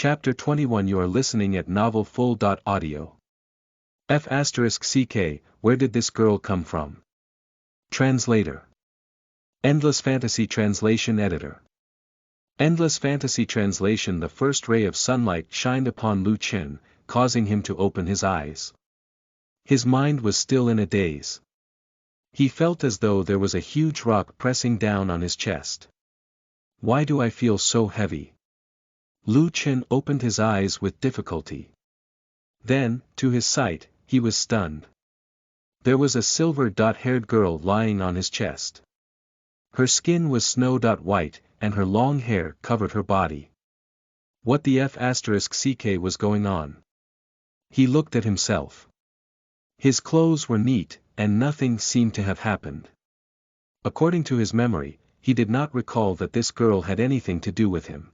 Chapter 21. You are listening at novelfull.audio. F***ck, where did this girl come from? Translator. Endless Fantasy Translation Editor. Endless Fantasy Translation. The first ray of sunlight shined upon Lu Qin, causing him to open his eyes. His mind was still in a daze. He felt as though there was a huge rock pressing down on his chest. Why do I feel so heavy? Lu Qin opened his eyes with difficulty. Then, to his sight, he was stunned. There was a silver-haired girl lying on his chest. Her skin was snow-white, and her long hair covered her body. What the F***ck was going on? He looked at himself. His clothes were neat, and nothing seemed to have happened. According to his memory, he did not recall that this girl had anything to do with him.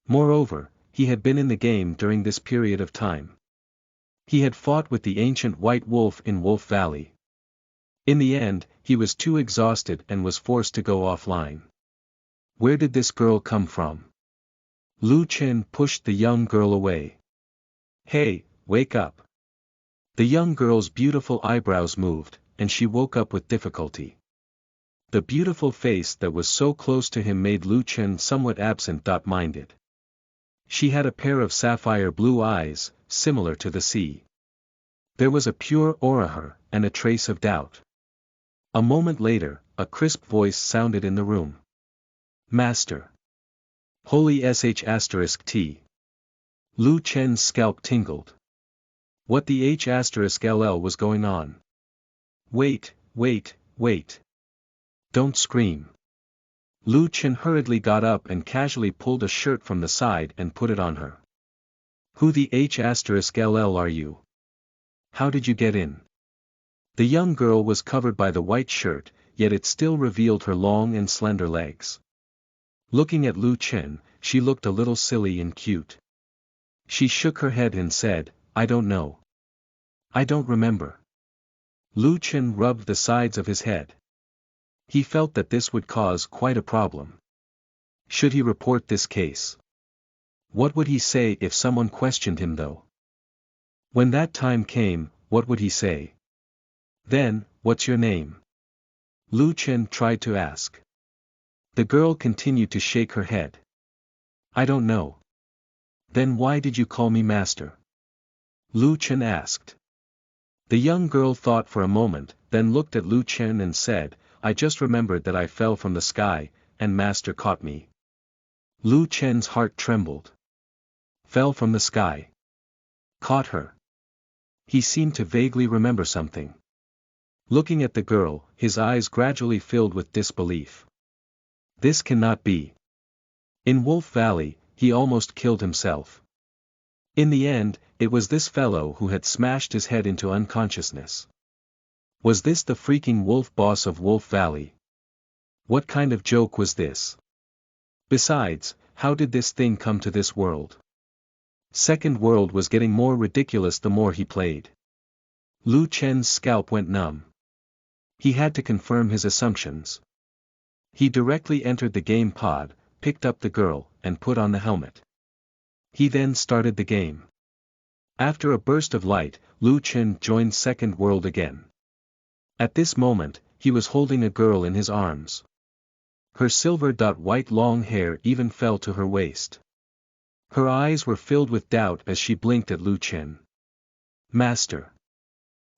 Moreover, he had been in the game during this period of time. He had fought with the ancient white wolf in Wolf Valley. In the end, he was too exhausted and was forced to go offline. Where did this girl come from? Lu Qin pushed the young girl away. Hey, wake up. The young girl's beautiful eyebrows moved, and she woke up with difficulty. The beautiful face that was so close to him made Lu Qin somewhat absent-minded. She had a pair of sapphire blue eyes, similar to the sea. There was a pure aura and a trace of doubt. A moment later, a crisp voice sounded in the room. Master. Holy sh**t. Lu Qin's scalp tingled. What the h***ll was going on? Wait. Don't scream. Lu Qin hurriedly got up and casually pulled a shirt from the side and put it on her. Who the h***ll are you? How did you get in? The young girl was covered by the white shirt, yet it still revealed her long and slender legs. Looking at Lu Qin, she looked a little silly and cute. She shook her head and said, I don't know. I don't remember. Lu Qin rubbed the sides of his head. He felt that this would cause quite a problem. Should he report this case? What would he say if someone questioned him though? When that time came, what would he say? Then, what's your name? Lu Qin tried to ask. The girl continued to shake her head. I don't know. Then why did you call me master? Lu Qin asked. The young girl thought for a moment, then looked at Lu Qin and said, I just remembered that I fell from the sky, and master caught me. Lu Qin's heart trembled. Fell from the sky. Caught her. He seemed to vaguely remember something. Looking at the girl, his eyes gradually filled with disbelief. This cannot be. In Wolf Valley, he almost killed himself. In the end, it was this fellow who had smashed his head into unconsciousness. Was this the freaking wolf boss of Wolf Valley? What kind of joke was this? Besides, how did this thing come to this world? Second world was getting more ridiculous the more he played. Lu Qin's scalp went numb. He had to confirm his assumptions. He directly entered the game pod, picked up the girl, and put on the helmet. He then started the game. After a burst of light, Lu Qin joined Second World again. At this moment, he was holding a girl in his arms. Her silver-white long hair even fell to her waist. Her eyes were filled with doubt as she blinked at Lu Qin. Master.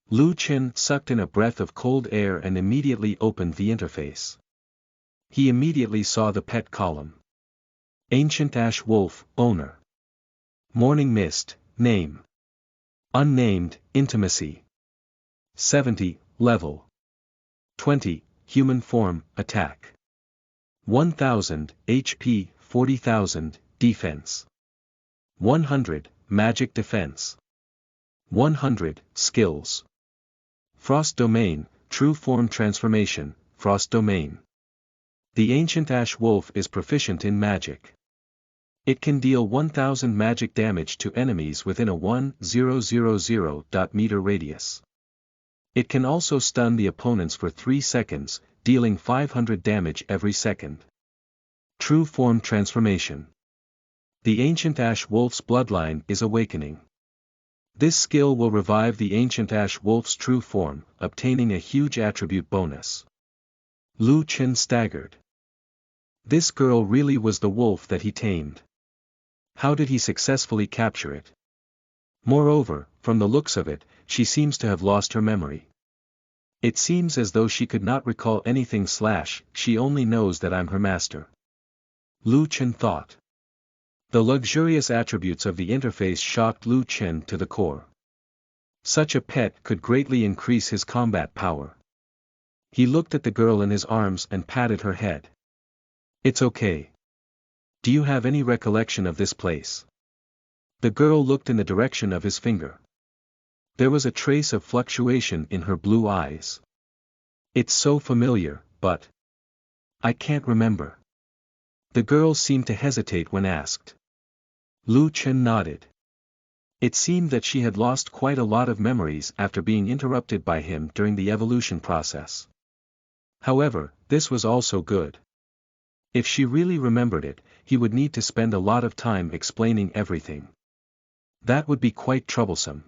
Lu Qin sucked in a breath of cold air and immediately opened the interface. He immediately saw the pet column. Ancient Ash Wolf, owner. Morning Mist, name. Unnamed, intimacy. 70, level. 20, human form, attack. 1000, HP, 40,000, defense. 100, magic defense. 100, skills. Frost domain, true form transformation, frost domain. The ancient ash wolf is proficient in magic. It can deal 1000 magic damage to enemies within a 1000 meter radius. It can also stun the opponents for 3 seconds, dealing 500 damage every second. True form transformation. The ancient ash wolf's bloodline is awakening. This skill will revive the ancient ash wolf's true form, obtaining a huge attribute bonus. Lu Chen staggered. This girl really was the wolf that he tamed. How did he successfully capture it? Moreover, from the looks of it, she seems to have lost her memory. It seems as though she could not recall anything / she only knows that I'm her master. Lu Chen thought. The luxurious attributes of the interface shocked Lu Chen to the core. Such a pet could greatly increase his combat power. He looked at the girl in his arms and patted her head. It's okay. Do you have any recollection of this place? The girl looked in the direction of his finger. There was a trace of fluctuation in her blue eyes. It's so familiar, but I can't remember. The girl seemed to hesitate when asked. Lu Chen nodded. It seemed that she had lost quite a lot of memories after being interrupted by him during the evolution process. However, this was also good. If she really remembered it, he would need to spend a lot of time explaining everything. That would be quite troublesome.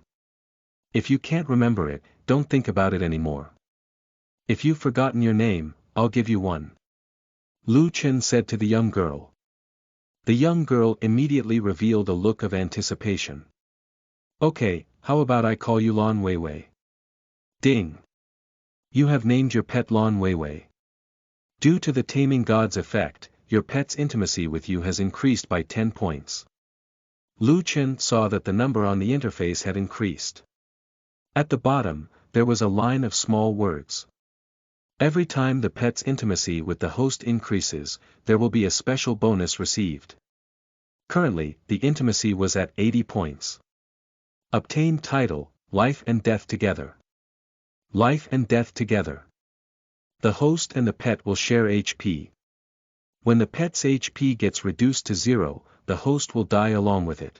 If you can't remember it, don't think about it anymore. If you've forgotten your name, I'll give you one. Lu Chen said to the young girl. The young girl immediately revealed a look of anticipation. Okay, how about I call you Lan Weiwei? Ding! You have named your pet Lan Weiwei. Due to the taming god's effect, your pet's intimacy with you has increased by 10 points. Lu Chen saw that the number on the interface had increased. At the bottom, there was a line of small words. Every time the pet's intimacy with the host increases, there will be a special bonus received. Currently, the intimacy was at 80 points. Obtain title, Life and Death Together. Life and Death Together. The host and the pet will share HP. When the pet's HP gets reduced to 0, the host will die along with it.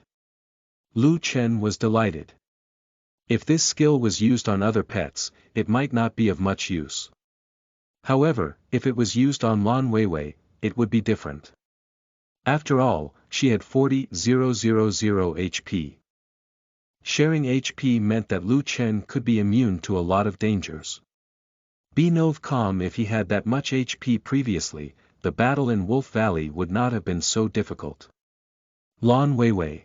Lu Chen was delighted. If this skill was used on other pets, it might not be of much use. However, if it was used on Lan Weiwei, it would be different. After all, she had 40,000 HP. Sharing HP meant that Lu Chen could be immune to a lot of dangers. Be Nov calm if he had that much HP previously, the battle in Wolf Valley would not have been so difficult. Lan Weiwei.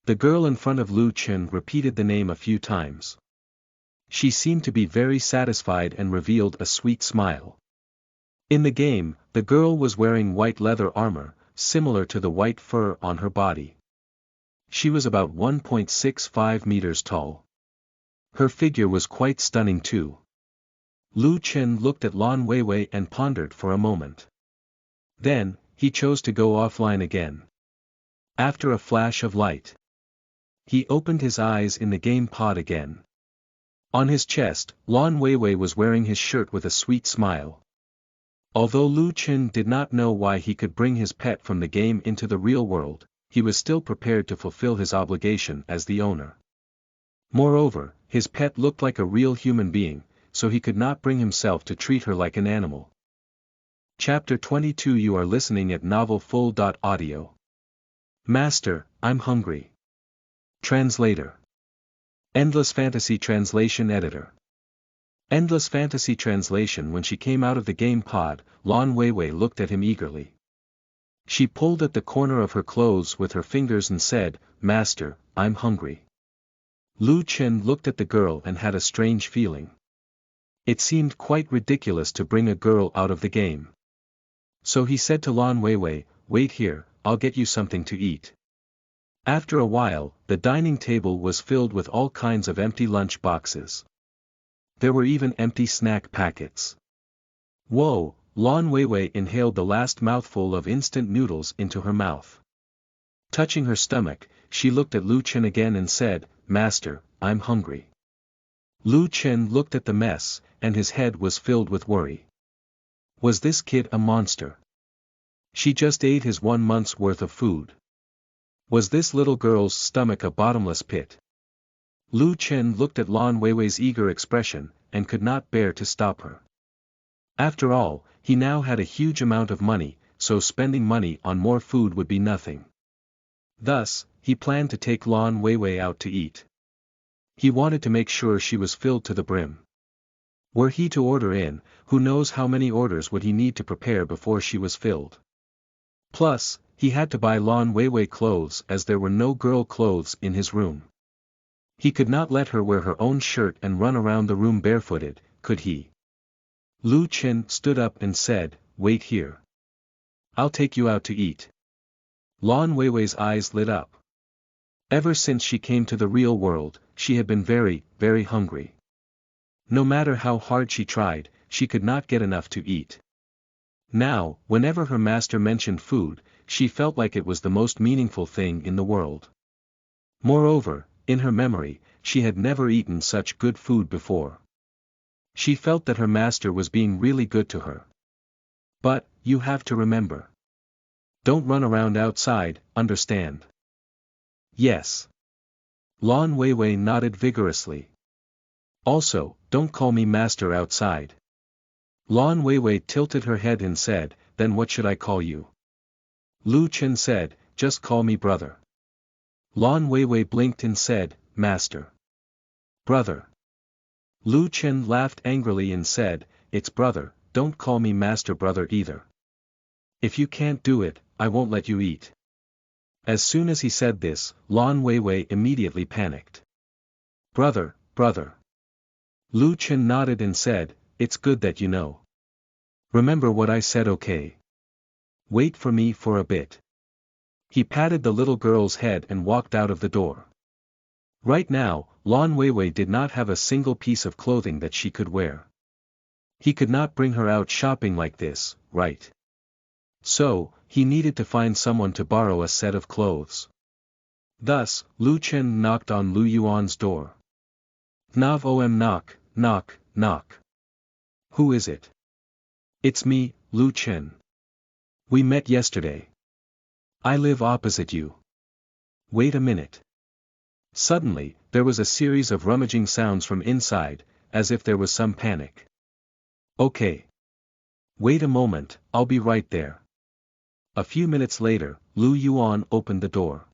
The girl in front of Lu Chen repeated the name a few times. She seemed to be very satisfied and revealed a sweet smile. In the game, the girl was wearing white leather armor, similar to the white fur on her body. She was about 1.65 meters tall. Her figure was quite stunning too. Lu Chen looked at Lan Weiwei and pondered for a moment. Then, he chose to go offline again. After a flash of light, he opened his eyes in the game pod again. On his chest, Lan Weiwei was wearing his shirt with a sweet smile. Although Lu Chen did not know why he could bring his pet from the game into the real world, he was still prepared to fulfill his obligation as the owner. Moreover, his pet looked like a real human being, so he could not bring himself to treat her like an animal. Chapter 22. You are listening at novelfull.audio. Master, I'm hungry. Translator. Endless Fantasy Translation Editor. Endless Fantasy Translation. When she came out of the game pod, Lan Weiwei looked at him eagerly. She pulled at the corner of her clothes with her fingers and said, Master, I'm hungry. Lu Chen looked at the girl and had a strange feeling. It seemed quite ridiculous to bring a girl out of the game. So he said to Lan Weiwei, wait here, I'll get you something to eat. After a while, the dining table was filled with all kinds of empty lunch boxes. There were even empty snack packets. Whoa, Lan Weiwei inhaled the last mouthful of instant noodles into her mouth. Touching her stomach, she looked at Lu Chen again and said, Master, I'm hungry. Lu Chen looked at the mess, and his head was filled with worry. Was this kid a monster? She just ate his 1 month's worth of food. Was this little girl's stomach a bottomless pit? Lu Chen looked at Lan Weiwei's eager expression, and could not bear to stop her. After all, he now had a huge amount of money, so spending money on more food would be nothing. Thus, he planned to take Lan Weiwei out to eat. He wanted to make sure she was filled to the brim. Were he to order in, who knows how many orders would he need to prepare before she was filled. Plus, he had to buy Lan Weiwei clothes as there were no girl clothes in his room. He could not let her wear her own shirt and run around the room barefooted, could he? Lu Chen stood up and said, "Wait here. I'll take you out to eat." Lan Weiwei's eyes lit up. Ever since she came to the real world, she had been very, very hungry. No matter how hard she tried, she could not get enough to eat. Now, whenever her master mentioned food, she felt like it was the most meaningful thing in the world. Moreover, in her memory, she had never eaten such good food before. She felt that her master was being really good to her. But, you have to remember. Don't run around outside, understand? Yes. Lan Weiwei nodded vigorously. Also, don't call me master outside. Lan Weiwei tilted her head and said, "Then what should I call you?" Lu Chen said, "Just call me brother." Lan Weiwei blinked and said, "Master." "Brother." Lu Chen laughed angrily and said, "It's brother, don't call me master brother either. If you can't do it, I won't let you eat." As soon as he said this, Lan Weiwei immediately panicked. "Brother, brother." Lu Chen nodded and said, "It's good that you know. Remember what I said, okay? Wait for me for a bit." He patted the little girl's head and walked out of the door. Right now, Lan Weiwei did not have a single piece of clothing that she could wear. He could not bring her out shopping like this, right? So, he needed to find someone to borrow a set of clothes. Thus, Lu Chen knocked on Lu Yuan's door. "Nav om knock, knock, knock. Who is it?" "It's me, Lu Chen. We met yesterday. I live opposite you." "Wait a minute." Suddenly, there was a series of rummaging sounds from inside, as if there was some panic. "Okay. Wait a moment, I'll be right there." A few minutes later, Lu Yuan opened the door.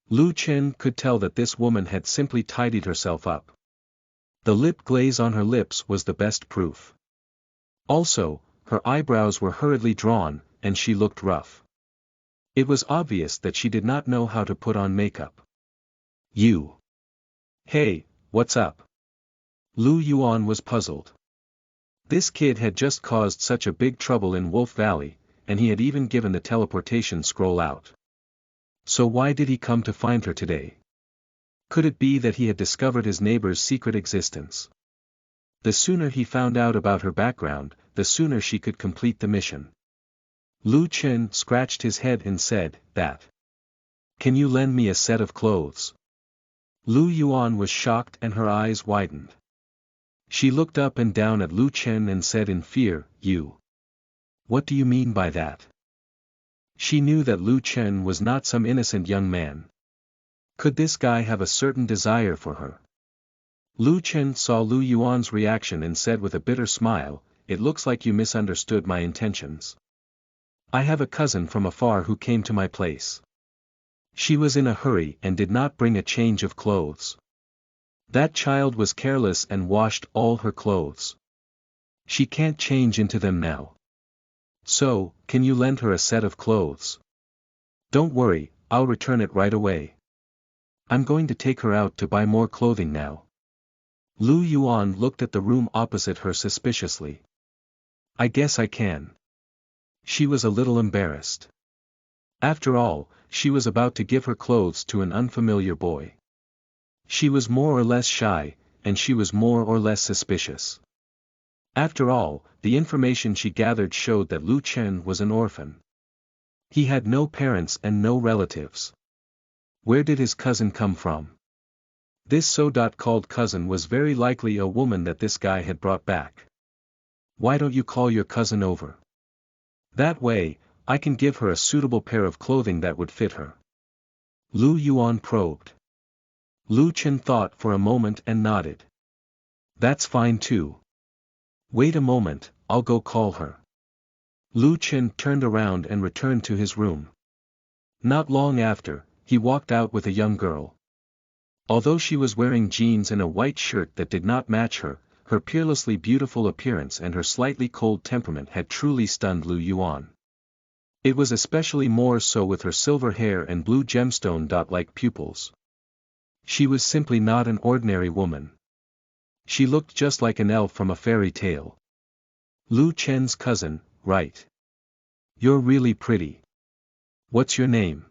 Lu Chen could tell that this woman had simply tidied herself up. The lip glaze on her lips was the best proof. Also, her eyebrows were hurriedly drawn, and she looked rough. It was obvious that she did not know how to put on makeup. "You. Hey, what's up?" Lu Yuan was puzzled. This kid had just caused such a big trouble in Wolf Valley, and he had even given the teleportation scroll out. So why did he come to find her today? Could it be that he had discovered his neighbor's secret existence? The sooner he found out about her background, the sooner she could complete the mission. Lu Chen scratched his head and said, "That. Can you lend me a set of clothes?" Lu Yuan was shocked and her eyes widened. She looked up and down at Lu Chen and said in fear, "You. What do you mean by that?" She knew that Lu Chen was not some innocent young man. Could this guy have a certain desire for her? Lu Chen saw Lu Yuan's reaction and said with a bitter smile, "It looks like you misunderstood my intentions. I have a cousin from afar who came to my place. She was in a hurry and did not bring a change of clothes. That child was careless and washed all her clothes. She can't change into them now. So, can you lend her a set of clothes?" "Don't worry, I'll return it right away. I'm going to take her out to buy more clothing now." Lu Yuan looked at the room opposite her suspiciously. "I guess I can." She was a little embarrassed. After all, she was about to give her clothes to an unfamiliar boy. She was more or less shy, and she was more or less suspicious. After all, the information she gathered showed that Lu Chen was an orphan. He had no parents and no relatives. Where did his cousin come from? This so-called cousin was very likely a woman that this guy had brought back. "Why don't you call your cousin over? That way, I can give her a suitable pair of clothing that would fit her." Lu Yuan probed. Lu Chen thought for a moment and nodded. "That's fine too. Wait a moment, I'll go call her." Lu Chen turned around and returned to his room. Not long after, he walked out with a young girl. Although she was wearing jeans and a white shirt that did not match her, her peerlessly beautiful appearance and her slightly cold temperament had truly stunned Lu Yuan. It was especially more so with her silver hair and blue gemstone dot-like pupils. She was simply not an ordinary woman. She looked just like an elf from a fairy tale. Lu Chen's cousin, right? You're really pretty. What's your name?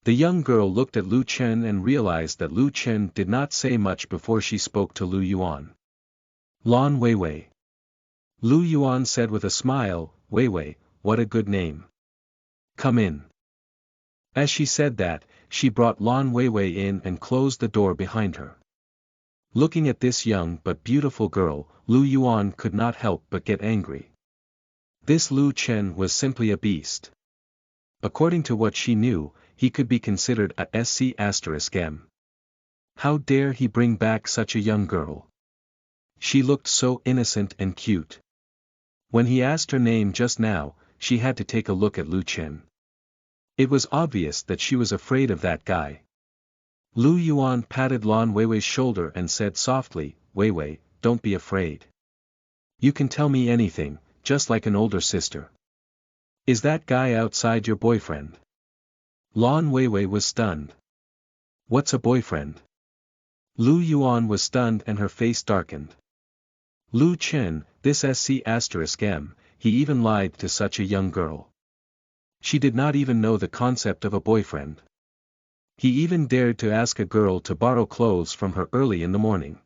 The young girl looked at Lu Chen and realized that Lu Chen did not say much before she spoke to Lu Yuan. Lan Weiwei. Lu Yuan said with a smile, Weiwei, what a good name. Come in. As she said that, she brought Lan Weiwei in and closed the door behind her. Looking at this young but beautiful girl, Lu Yuan could not help but get angry. This Lu Chen was simply a beast. According to what she knew, he could be considered a SC*M. How dare he bring back such a young girl? She looked so innocent and cute. When he asked her name just now, she had to take a look at Lu Chen. It was obvious that she was afraid of that guy. Lu Yuan patted Lan Weiwei's shoulder and said softly, Weiwei, don't be afraid. You can tell me anything, just like an older sister. Is that guy outside your boyfriend? Lan Weiwei was stunned. What's a boyfriend? Lu Yuan was stunned and her face darkened. Lu Chen, this SC*M, he even lied to such a young girl. She did not even know the concept of a boyfriend. He even dared to ask a girl to borrow clothes from her early in the morning.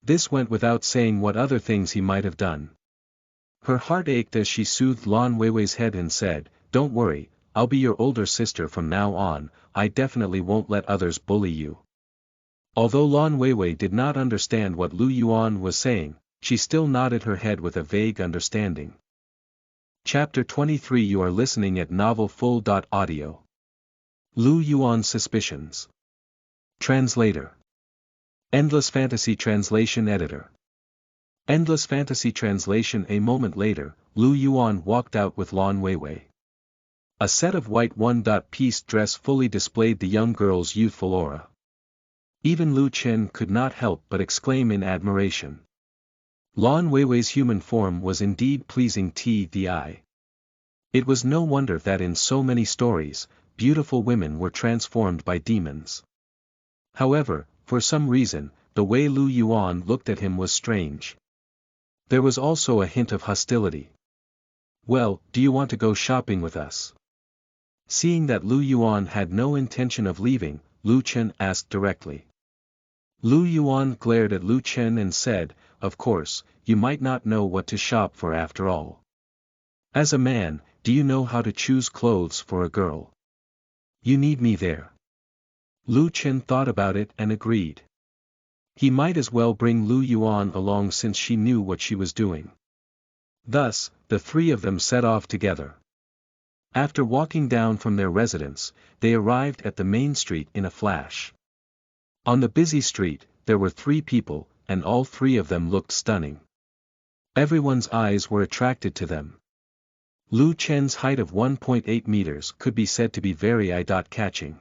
This went without saying what other things he might have done. Her heart ached as she soothed Lan Weiwei's head and said, Don't worry, I'll be your older sister from now on, I definitely won't let others bully you. Although Lan Weiwei did not understand what Lu Yuan was saying, she still nodded her head with a vague understanding. Chapter 23 You are listening at novelfull.audio. Lu Yuan's Suspicions. Translator. Endless Fantasy Translation Editor. Endless Fantasy Translation. A moment later, Lu Yuan walked out with Lan Weiwei. A set of white one-piece dress fully displayed the young girl's youthful aura. Even Lu Chen could not help but exclaim in admiration. Lan Weiwei's human form was indeed pleasing to the eye. It was no wonder that in so many stories, beautiful women were transformed by demons. However, for some reason, the way Lu Yuan looked at him was strange. There was also a hint of hostility. Well, do you want to go shopping with us? Seeing that Lu Yuan had no intention of leaving, Lu Chen asked directly. Lu Yuan glared at Lu Chen and said, Of course, you might not know what to shop for after all. As a man, do you know how to choose clothes for a girl? You need me there. Lu Chen thought about it and agreed. He might as well bring Lu Yuan along since she knew what she was doing. Thus, the three of them set off together. After walking down from their residence, they arrived at the main street in a flash. On the busy street, there were three people, and all three of them looked stunning. Everyone's eyes were attracted to them. Lu Chen's height of 1.8 meters could be said to be very eye-catching.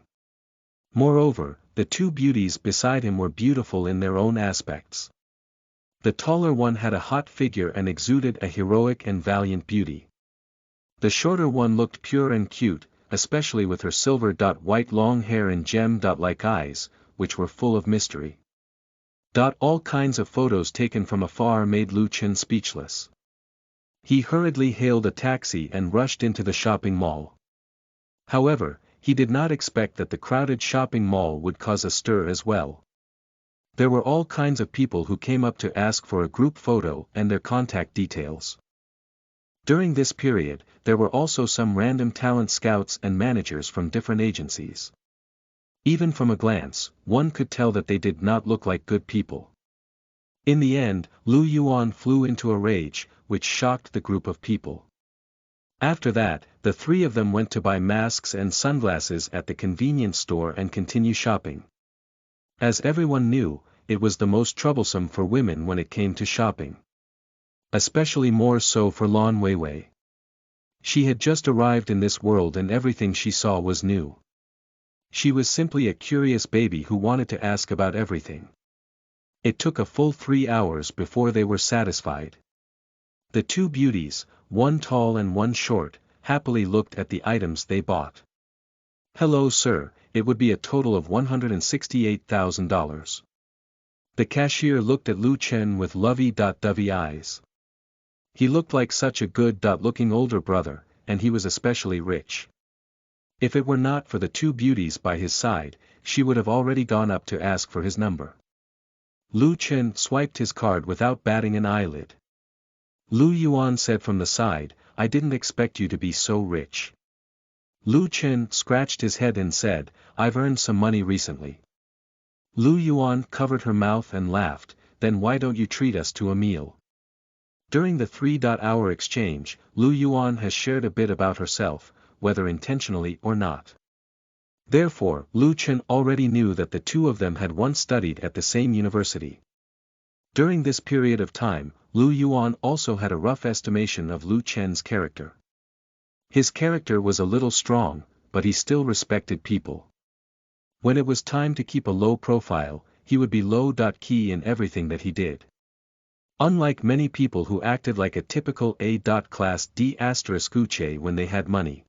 Moreover, the two beauties beside him were beautiful in their own aspects. The taller one had a hot figure and exuded a heroic and valiant beauty. The shorter one looked pure and cute, especially with her silver-white long hair and gem-like eyes, which were full of mystery. All kinds of photos taken from afar made Lu Chen speechless. He hurriedly hailed a taxi and rushed into the shopping mall. However, he did not expect that the crowded shopping mall would cause a stir as well. There were all kinds of people who came up to ask for a group photo and their contact details. During this period, there were also some random talent scouts and managers from different agencies. Even from a glance, one could tell that they did not look like good people. In the end, Lu Yuan flew into a rage, which shocked the group of people. After that, the three of them went to buy masks and sunglasses at the convenience store and continue shopping. As everyone knew, it was the most troublesome for women when it came to shopping. Especially more so for Lan Weiwei. She had just arrived in this world and everything she saw was new. She was simply a curious baby who wanted to ask about everything. It took a full 3 hours before they were satisfied. The two beauties, one tall and one short, happily looked at the items they bought. "Hello sir, it would be a total of $168,000. The cashier looked at Lu Chen with lovey-dovey eyes. He looked like such a good-looking older brother, and he was especially rich. If it were not for the two beauties by his side, she would have already gone up to ask for his number. Lu Chen swiped his card without batting an eyelid. Lu Yuan said from the side, "I didn't expect you to be so rich." Lu Chen scratched his head and said, "I've earned some money recently." Lu Yuan covered her mouth and laughed, "Then why don't you treat us to a meal?" During the 3-hour exchange, Lu Yuan has shared a bit about herself, whether intentionally or not. Therefore, Lu Chen already knew that the two of them had once studied at the same university. During this period of time, Lu Yuan also had a rough estimation of Lu Chen's character. His character was a little strong, but he still respected people. When it was time to keep a low profile, he would be low-key in everything that he did. Unlike many people who acted like a typical A-class D**uche when they had money.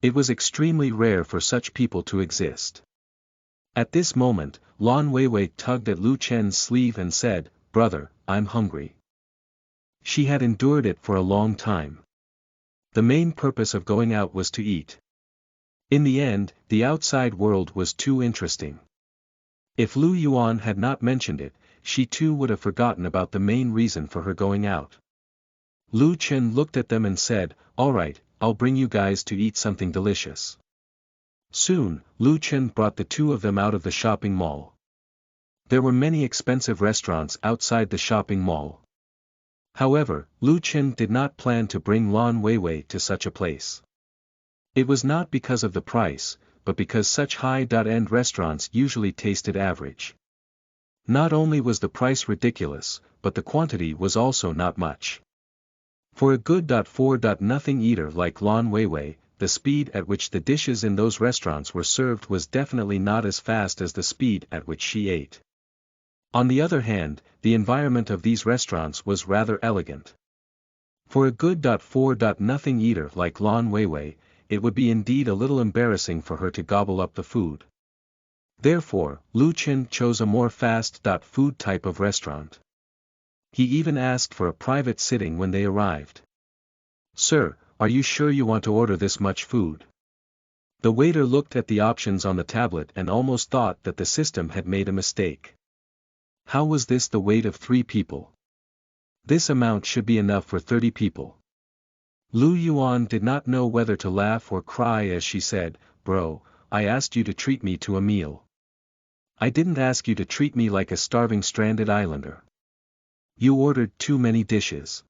It was extremely rare for such people to exist. At this moment, Lan Weiwei tugged at Lu Chen's sleeve and said, "Brother, I'm hungry." She had endured it for a long time. The main purpose of going out was to eat. In the end, the outside world was too interesting. If Lu Yuan had not mentioned it, she too would have forgotten about the main reason for her going out. Lu Chen looked at them and said, "All right, I'll bring you guys to eat something delicious." Soon, Lu Chen brought the two of them out of the shopping mall. There were many expensive restaurants outside the shopping mall. However, Lu Chen did not plan to bring Lan Weiwei to such a place. It was not because of the price, but because such high-end restaurants usually tasted average. Not only was the price ridiculous, but the quantity was also not much. For a good nothing eater like Lan Weiwei, the speed at which the dishes in those restaurants were served was definitely not as fast as the speed at which she ate. On the other hand, the environment of these restaurants was rather elegant. For a good nothing eater like Lan Weiwei, it would be indeed a little embarrassing for her to gobble up the food. Therefore, Lu Chen chose a more fast food type of restaurant. He even asked for a private sitting when they arrived. "Sir, are you sure you want to order this much food?" The waiter looked at the options on the tablet and almost thought that the system had made a mistake. How was this the weight of 3 people? This amount should be enough for 30 people. Lu Yuan did not know whether to laugh or cry as she said, "Bro, I asked you to treat me to a meal. I didn't ask you to treat me like a starving stranded islander. You ordered too many dishes.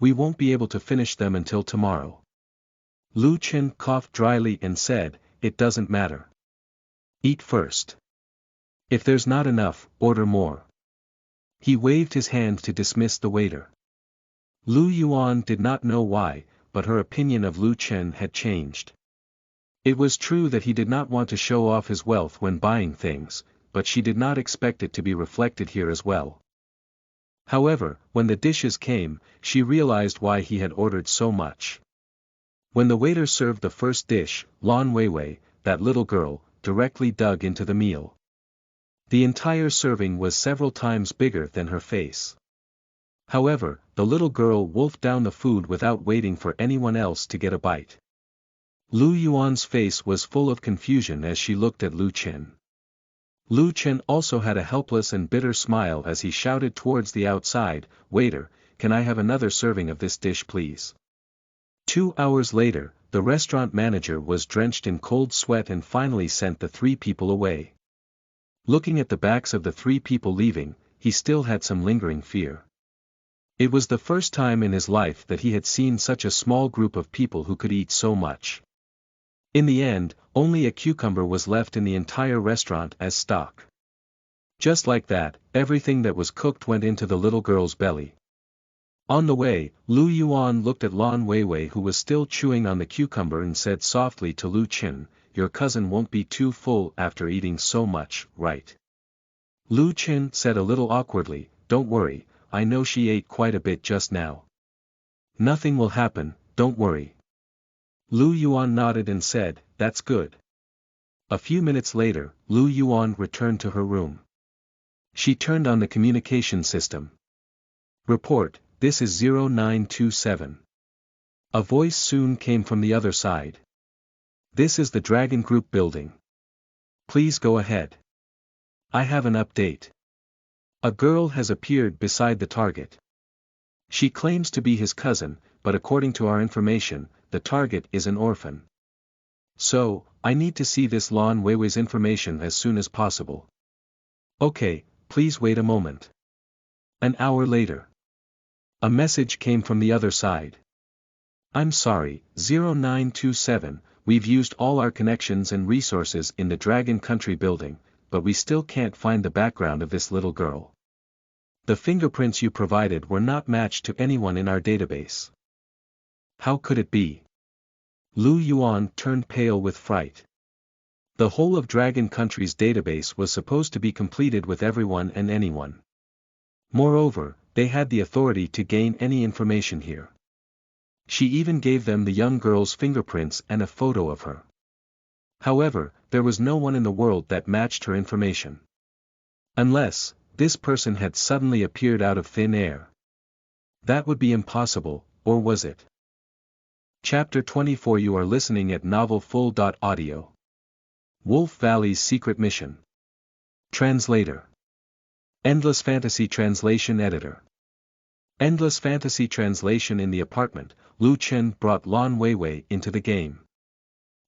We won't be able to finish them until tomorrow." Lu Chen coughed dryly and said, "It doesn't matter. Eat first. If there's not enough, order more." He waved his hand to dismiss the waiter. Lu Yuan did not know why, but her opinion of Lu Chen had changed. It was true that he did not want to show off his wealth when buying things, but she did not expect it to be reflected here as well. However, when the dishes came, she realized why he had ordered so much. When the waiter served the first dish, Lan Weiwei, that little girl, directly dug into the meal. The entire serving was several times bigger than her face. However, the little girl wolfed down the food without waiting for anyone else to get a bite. Lu Yuan's face was full of confusion as she looked at Lu Chen. Lu Chen also had a helpless and bitter smile as he shouted towards the outside, "Waiter, can I have another serving of this dish please?" 2 hours later, the restaurant manager was drenched in cold sweat and finally sent the 3 people away. Looking at the backs of the 3 people leaving, he still had some lingering fear. It was the first time in his life that he had seen such a small group of people who could eat so much. In the end, only a cucumber was left in the entire restaurant as stock. Just like that, everything that was cooked went into the little girl's belly. On the way, Lu Yuan looked at Lan Weiwei who was still chewing on the cucumber and said softly to Lu Chen, your cousin won't be too full after eating so much, right? Lu Chen said a little awkwardly, don't worry, I know she ate quite a bit just now. Nothing will happen, don't worry. Lu Yuan nodded and said, that's good. A few minutes later, Lu Yuan returned to her room. She turned on the communication system. Report, this is 0927. A voice soon came from the other side. This is the Dragon Group building. Please go ahead. I have an update. A girl has appeared beside the target. She claims to be his cousin, but according to our information, the target is an orphan. So, I need to see this Lan Weiwei's information as soon as possible. Okay, please wait a moment. An hour later. A message came from the other side. I'm sorry, 0927, we've used all our connections and resources in the Dragon Country building, but we still can't find the background of this little girl. The fingerprints you provided were not matched to anyone in our database. How could it be? Lu Yuan turned pale with fright. The whole of Dragon Country's database was supposed to be completed with everyone and anyone. Moreover, they had the authority to gain any information here. She even gave them the young girl's fingerprints and a photo of her. However, there was no one in the world that matched her information. Unless, this person had suddenly appeared out of thin air. That would be impossible, or was it? Chapter 24. You are listening at novelfull.audio. Wolf Valley's Secret Mission. Translator. Endless Fantasy Translation Editor. Endless Fantasy Translation. In the apartment, Lu Chen brought Lan Weiwei into the game.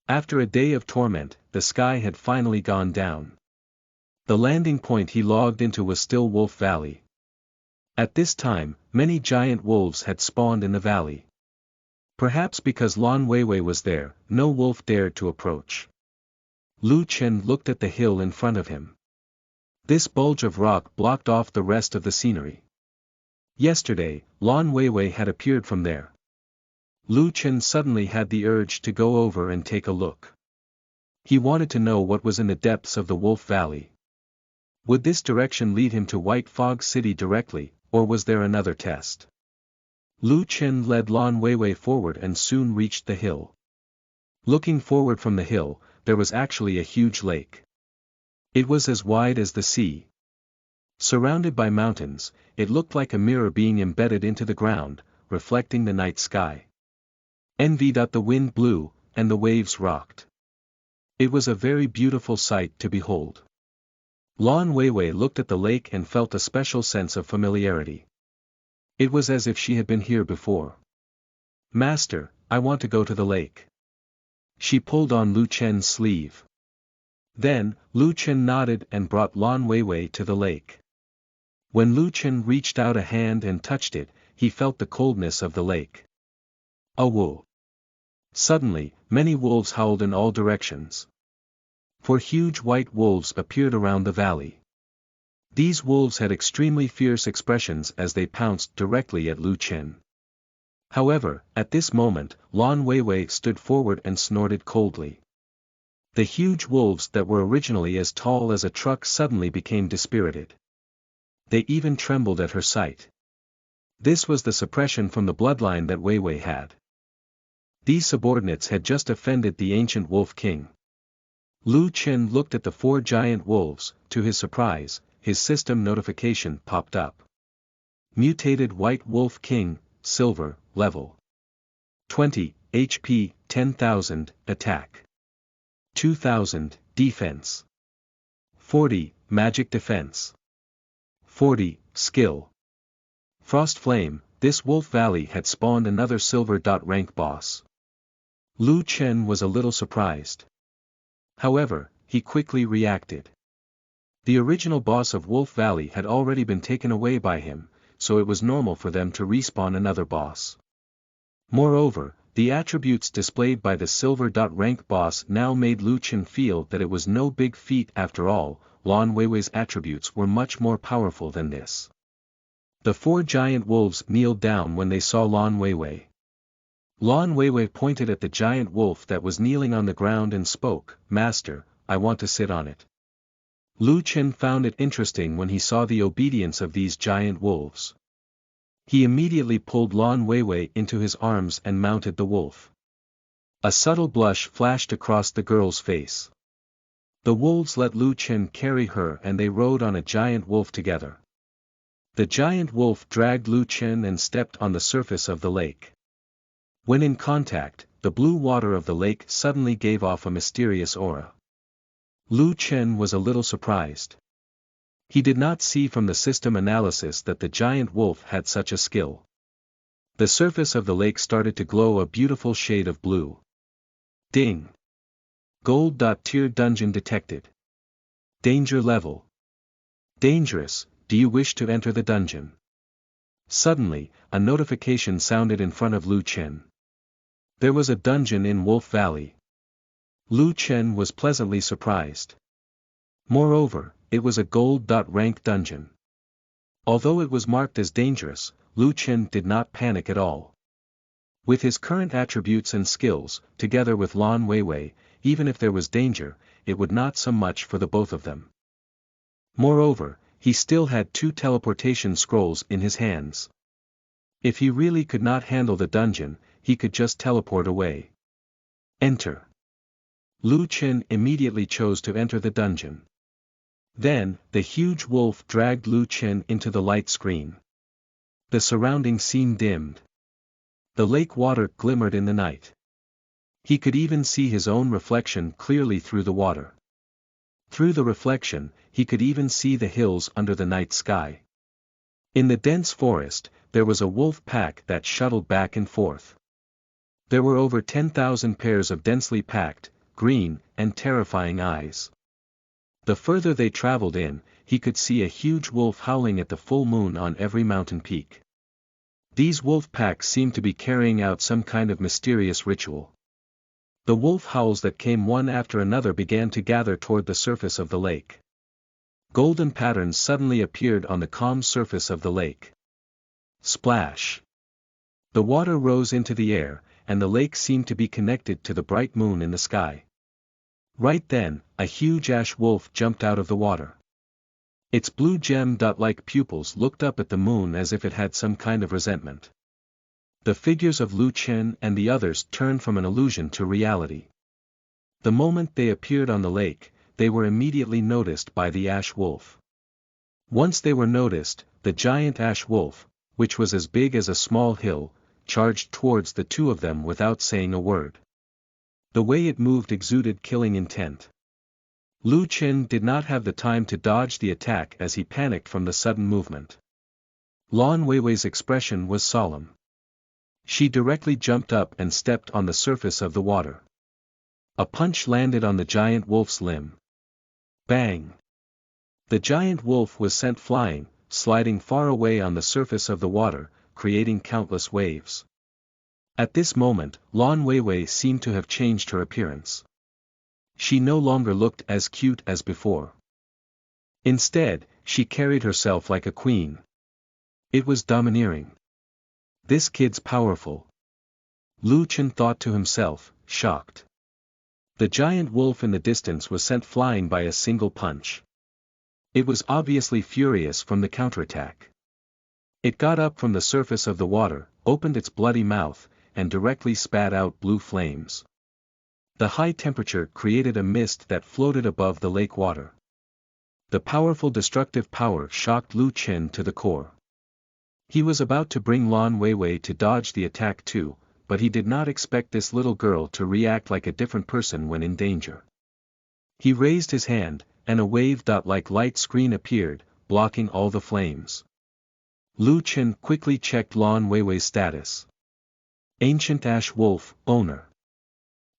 After a day of torment, the sky had finally gone down. The landing point he logged into was still Wolf Valley. At this time, many giant wolves had spawned in the valley. Perhaps because Lan Weiwei was there, no wolf dared to approach. Lu Chen looked at the hill in front of him. This bulge of rock blocked off the rest of the scenery. Yesterday, Lan Weiwei had appeared from there. Lu Chen suddenly had the urge to go over and take a look. He wanted to know what was in the depths of the Wolf Valley. Would this direction lead him to White Fog City directly, or was there another test? Lu Chen led Lan Weiwei forward and soon reached the hill. Looking forward from the hill, there was actually a huge lake. It was as wide as the sea. Surrounded by mountains, it looked like a mirror being embedded into the ground, reflecting the night sky. The wind blew, and the waves rocked. It was a very beautiful sight to behold. Lan Weiwei looked at the lake and felt a special sense of familiarity. It was as if she had been here before. Master, I want to go to the lake. She pulled on Lu Chen's sleeve. Then, Lu Chen nodded and brought Lan Weiwei to the lake. When Lu Chen reached out a hand and touched it, he felt the coldness of the lake. A woo! Suddenly, many wolves howled in all directions. 4 huge white wolves appeared around the valley. These wolves had extremely fierce expressions as they pounced directly at Lu Chen. However, at this moment, Lan Weiwei stood forward and snorted coldly. The huge wolves that were originally as tall as a truck suddenly became dispirited. They even trembled at her sight. This was the suppression from the bloodline that Weiwei had. These subordinates had just offended the ancient Wolf King. Lu Chen looked at the 4 giant wolves. To his surprise, his system notification popped up. Mutated White Wolf King, Silver, level 20, HP, 10,000, attack 2,000, defense 40, magic defense 40, skill. Frost Flame. This Wolf Valley had spawned another silver. Rank boss. Lu Chen was a little surprised. However, he quickly reacted. The original boss of Wolf Valley had already been taken away by him, so it was normal for them to respawn another boss. Moreover, the attributes displayed by the silver. Rank boss now made Lu Chen feel that it was no big feat after all. Lan Weiwei's attributes were much more powerful than this. The 4 giant wolves kneeled down when they saw Lan Weiwei. Lan Weiwei pointed at the giant wolf that was kneeling on the ground and spoke, "Master, I want to sit on it." Lu Chen found it interesting when he saw the obedience of these giant wolves. He immediately pulled Lan Weiwei into his arms and mounted the wolf. A subtle blush flashed across the girl's face. The wolves let Lu Chen carry her and they rode on a giant wolf together. The giant wolf dragged Lu Chen and stepped on the surface of the lake. When in contact, the blue water of the lake suddenly gave off a mysterious aura. Lu Chen was a little surprised. He did not see from the system analysis that the giant wolf had such a skill. The surface of the lake started to glow a beautiful shade of blue. Ding! Gold.tier dungeon detected. Danger level. Dangerous, do you wish to enter the dungeon? Suddenly, a notification sounded in front of Lu Chen. There was a dungeon in Wolf Valley. Lu Chen was pleasantly surprised. Moreover, it was a gold.rank dungeon. Although it was marked as dangerous, Lu Chen did not panic at all. With his current attributes and skills, together with Lan Weiwei, even if there was danger, it would not so much for the both of them. Moreover, he still had 2 teleportation scrolls in his hands. If he really could not handle the dungeon, he could just teleport away. Enter. Lu Chen immediately chose to enter the dungeon. Then, the huge wolf dragged Lu Chen into the light screen. The surrounding scene dimmed. The lake water glimmered in the night. He could even see his own reflection clearly through the water. Through the reflection, he could even see the hills under the night sky. In the dense forest, there was a wolf pack that shuttled back and forth. There were over 10,000 pairs of densely packed, green, and terrifying eyes. The further they traveled in, he could see a huge wolf howling at the full moon on every mountain peak. These wolf packs seemed to be carrying out some kind of mysterious ritual. The wolf howls that came one after another began to gather toward the surface of the lake. Golden patterns suddenly appeared on the calm surface of the lake. Splash! The water rose into the air, and the lake seemed to be connected to the bright moon in the sky. Right then, a huge ash wolf jumped out of the water. Its blue gem-like pupils looked up at the moon as if it had some kind of resentment. The figures of Lu Chen and the others turned from an illusion to reality. The moment they appeared on the lake, they were immediately noticed by the ash wolf. Once they were noticed, the giant ash wolf, which was as big as a small hill, charged towards the 2 of them without saying a word. The way it moved exuded killing intent. Lu Chen did not have the time to dodge the attack as he panicked from the sudden movement. Lan Weiwei's expression was solemn. She directly jumped up and stepped on the surface of the water. A punch landed on the giant wolf's limb. Bang! The giant wolf was sent flying, sliding far away on the surface of the water, creating countless waves. At this moment, Lan Weiwei seemed to have changed her appearance. She no longer looked as cute as before. Instead, she carried herself like a queen. It was domineering. This kid's powerful. Lu Chen thought to himself, shocked. The giant wolf in the distance was sent flying by a single punch. It was obviously furious from the counterattack. It got up from the surface of the water, opened its bloody mouth, and directly spat out blue flames. The high temperature created a mist that floated above the lake water. The powerful destructive power shocked Lu Chen to the core. He was about to bring Lan Weiwei to dodge the attack too, but he did not expect this little girl to react like a different person when in danger. He raised his hand, and a wave-like light screen appeared, blocking all the flames. Lu Chen quickly checked Lan Weiwei's status. Ancient Ash Wolf, Owner.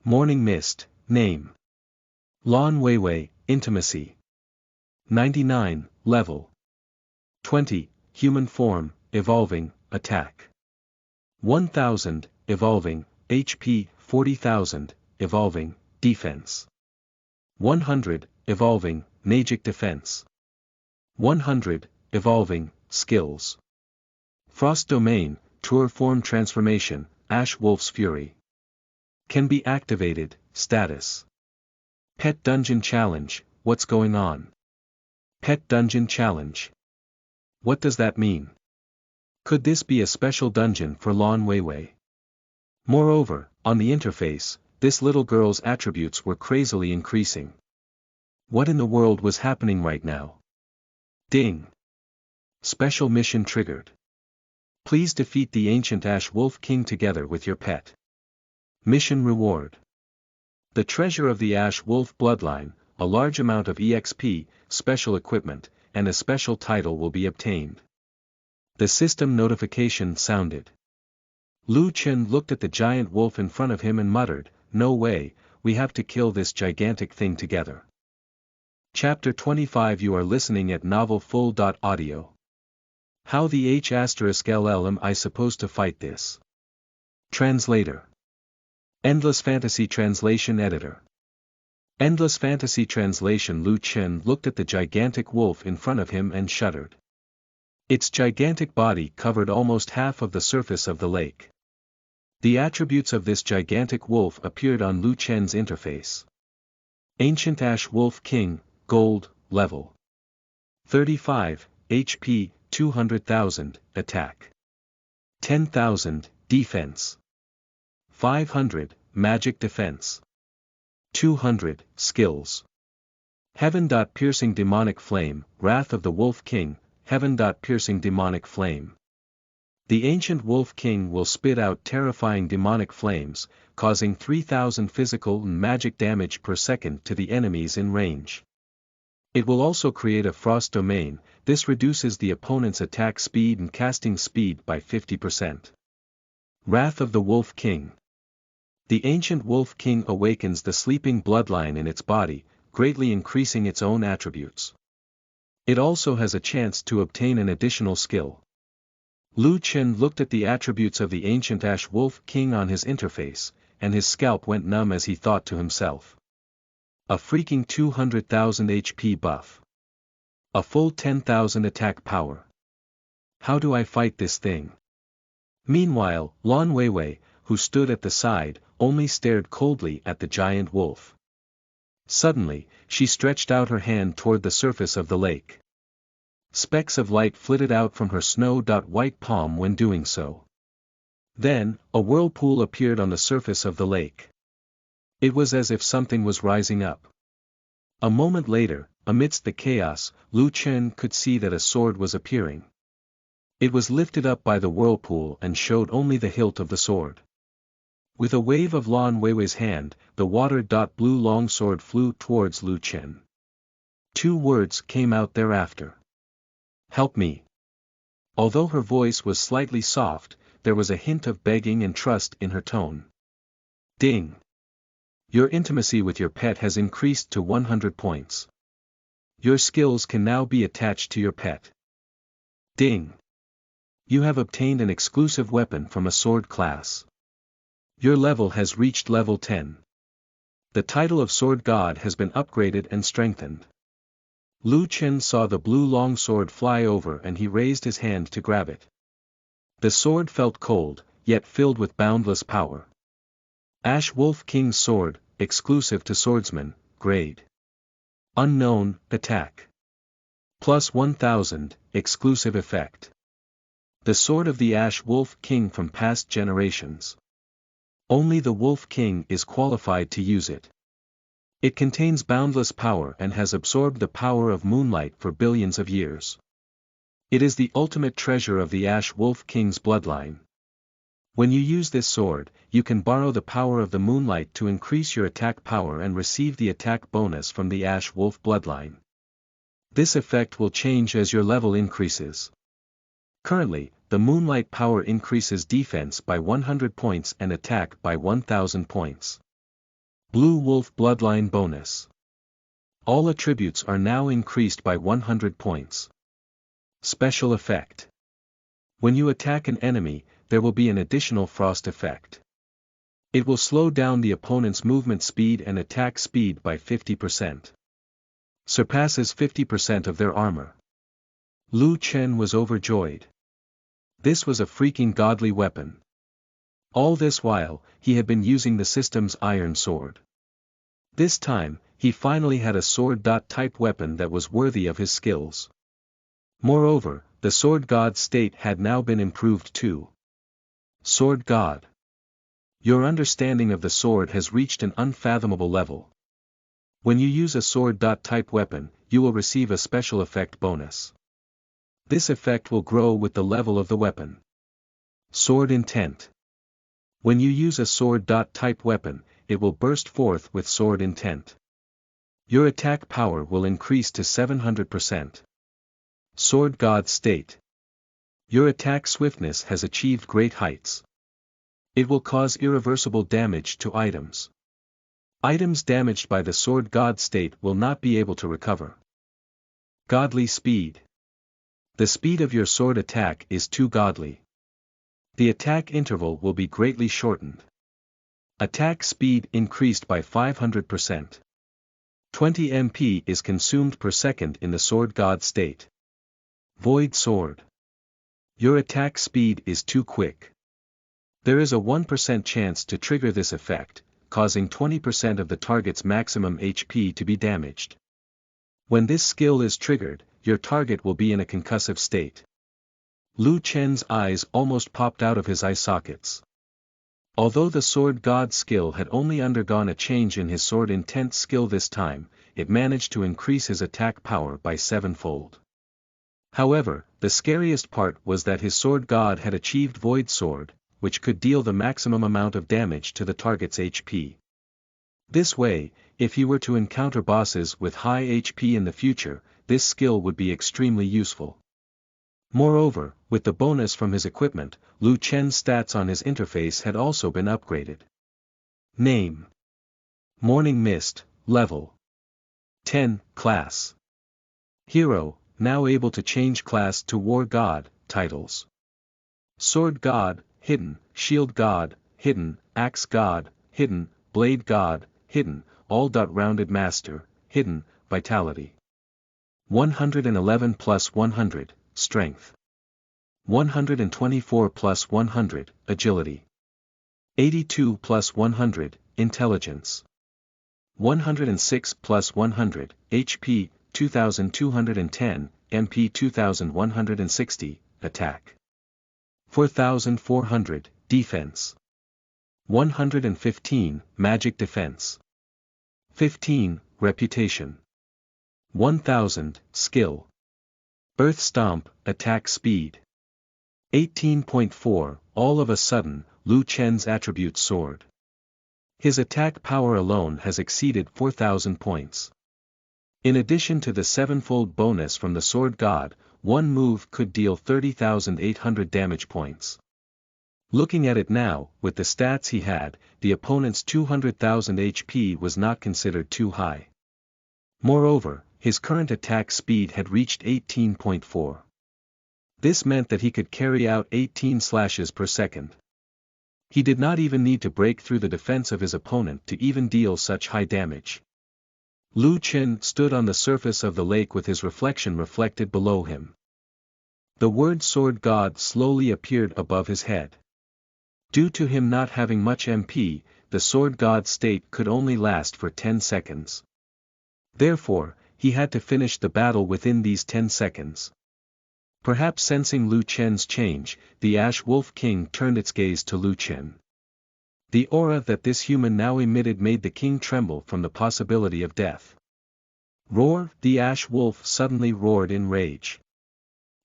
Morning Mist, Name. Lan Weiwei, Intimacy. 99, Level. 20, Human Form, Evolving, Attack. 1000, Evolving, HP, 40,000, Evolving, Defense. 100, Evolving, Magic Defense. 100, Evolving, Skills. Frost Domain, Tour Form Transformation, Ash Wolf's Fury. Can be activated, status. Pet Dungeon Challenge, what's going on? Pet Dungeon Challenge. What does that mean? Could this be a special dungeon for Lan Weiwei? Moreover, on the interface, this little girl's attributes were crazily increasing. What in the world was happening right now? Ding! Special mission triggered. Please defeat the ancient Ash Wolf King together with your pet. Mission reward. The treasure of the Ash Wolf bloodline, a large amount of EXP, special equipment, and a special title will be obtained. The system notification sounded. Lu Chen looked at the giant wolf in front of him and muttered, "No way, we have to kill this gigantic thing together." Chapter 25. You are listening at Novel Full. Audio. How the H*LL am I supposed to fight this? Translator. Endless Fantasy Translation Editor. Endless Fantasy Translation. Lu Chen looked at the gigantic wolf in front of him and shuddered. Its gigantic body covered almost half of the surface of the lake. The attributes of this gigantic wolf appeared on Lu Chen's interface. Ancient Ash Wolf King, Gold, Level 35, HP, 200,000, Attack 10,000, Defense 500, Magic Defense 200, Skills. Heaven. Piercing Demonic Flame, Wrath of the Wolf King, Heaven. Piercing Demonic Flame. The ancient Wolf King will spit out terrifying demonic flames, causing 3,000 physical and magic damage per second to the enemies in range. It will also create a frost domain. This reduces the opponent's attack speed and casting speed by 50%. Wrath of the Wolf King. The ancient Wolf King awakens the sleeping bloodline in its body, greatly increasing its own attributes. It also has a chance to obtain an additional skill. Lu Chen looked at the attributes of the ancient Ash Wolf King on his interface, and his scalp went numb as he thought to himself. A freaking 200,000 HP buff. A full 10,000 attack power. How do I fight this thing? Meanwhile, Lan Weiwei, who stood at the side, only stared coldly at the giant wolf. Suddenly, she stretched out her hand toward the surface of the lake. Specks of light flitted out from her snow-white palm when doing so. Then, a whirlpool appeared on the surface of the lake. It was as if something was rising up. A moment later, amidst the chaos, Lu Chen could see that a sword was appearing. It was lifted up by the whirlpool and showed only the hilt of the sword. With a wave of Lan Weiwei's hand, the water-blue longsword flew towards Lu Chen. Two words came out thereafter. "Help me." Although her voice was slightly soft, there was a hint of begging and trust in her tone. Ding. Your intimacy with your pet has increased to 100 points. Your skills can now be attached to your pet. Ding. You have obtained an exclusive weapon from a sword class. Your level has reached level 10. The title of Sword God has been upgraded and strengthened. Lu Chen saw the blue longsword fly over and he raised his hand to grab it. The sword felt cold, yet filled with boundless power. Ash Wolf King's Sword, exclusive to Swordsman, Grade. Unknown, Attack. Plus 1000, exclusive effect. The Sword of the Ash Wolf King from past generations. Only the Wolf King is qualified to use it. It contains boundless power and has absorbed the power of moonlight for billions of years. It is the ultimate treasure of the Ash Wolf King's bloodline. When you use this sword, you can borrow the power of the moonlight to increase your attack power and receive the attack bonus from the Ash Wolf bloodline. This effect will change as your level increases. Currently, the moonlight power increases defense by 100 points and attack by 1000 points. Blue Wolf Bloodline Bonus. All attributes are now increased by 100 points. Special Effect. When you attack an enemy, there will be an additional frost effect. It will slow down the opponent's movement speed and attack speed by 50%. Surpasses 50% of their armor. Lu Chen was overjoyed. This was a freaking godly weapon. All this while, he had been using the system's iron sword. This time, he finally had a sword-type weapon that was worthy of his skills. Moreover, the sword god state had now been improved too. Sword god. Your understanding of the sword has reached an unfathomable level. When you use a sword-type weapon, you will receive a special effect bonus. This effect will grow with the level of the weapon. Sword intent. When you use a sword-type weapon, it will burst forth with sword intent. Your attack power will increase to 700%. Sword god state. Your attack swiftness has achieved great heights. It will cause irreversible damage to items. Items damaged by the sword god state will not be able to recover. Godly speed. The speed of your sword attack is too godly. The attack interval will be greatly shortened. Attack speed increased by 500%. 20 MP is consumed per second in the sword god state. Void sword. Your attack speed is too quick. There is a 1% chance to trigger this effect, causing 20% of the target's maximum HP to be damaged. When this skill is triggered, your target will be in a concussive state. Lu Chen's eyes almost popped out of his eye sockets. Although the sword god skill had only undergone a change in his sword intent skill this time, it managed to increase his attack power by 7-fold. However, the scariest part was that his sword god had achieved Void Sword, which could deal the maximum amount of damage to the target's HP. This way, if he were to encounter bosses with high HP in the future, this skill would be extremely useful. Moreover, with the bonus from his equipment, Lu Chen's stats on his interface had also been upgraded. Name. Morning Mist, Level 10, Class. Hero, now able to change class to War God, Titles. Sword God, Hidden, Shield God, Hidden, Axe God, Hidden, Blade God, Hidden, All-Rounded Master, Hidden, Vitality. 111 plus 100, Strength. 124 plus 100, Agility. 82 plus 100, Intelligence. 106 plus 100, HP, 2210, MP 2160, Attack. 4400, Defense. 115, Magic Defense. 15, Reputation. 1000, Skill. Earth Stomp, Attack Speed. 18.4, all of a sudden, Lu Chen's attribute soared. His attack power alone has exceeded 4000 points. In addition to the 7-fold bonus from the Sword God, one move could deal 30,800 damage points. Looking at it now, with the stats he had, the opponent's 200,000 HP was not considered too high. Moreover, his current attack speed had reached 18.4. This meant that he could carry out 18 slashes per second. He did not even need to break through the defense of his opponent to even deal such high damage. Lu Chen stood on the surface of the lake with his reflection reflected below him. The word Sword God slowly appeared above his head. Due to him not having much MP, the Sword God state could only last for 10 seconds. Therefore, he had to finish the battle within these 10 seconds. Perhaps sensing Lu Chen's change, the Ash Wolf King turned its gaze to Lu Chen. The aura that this human now emitted made the king tremble from the possibility of death. Roar! The Ash Wolf suddenly roared in rage.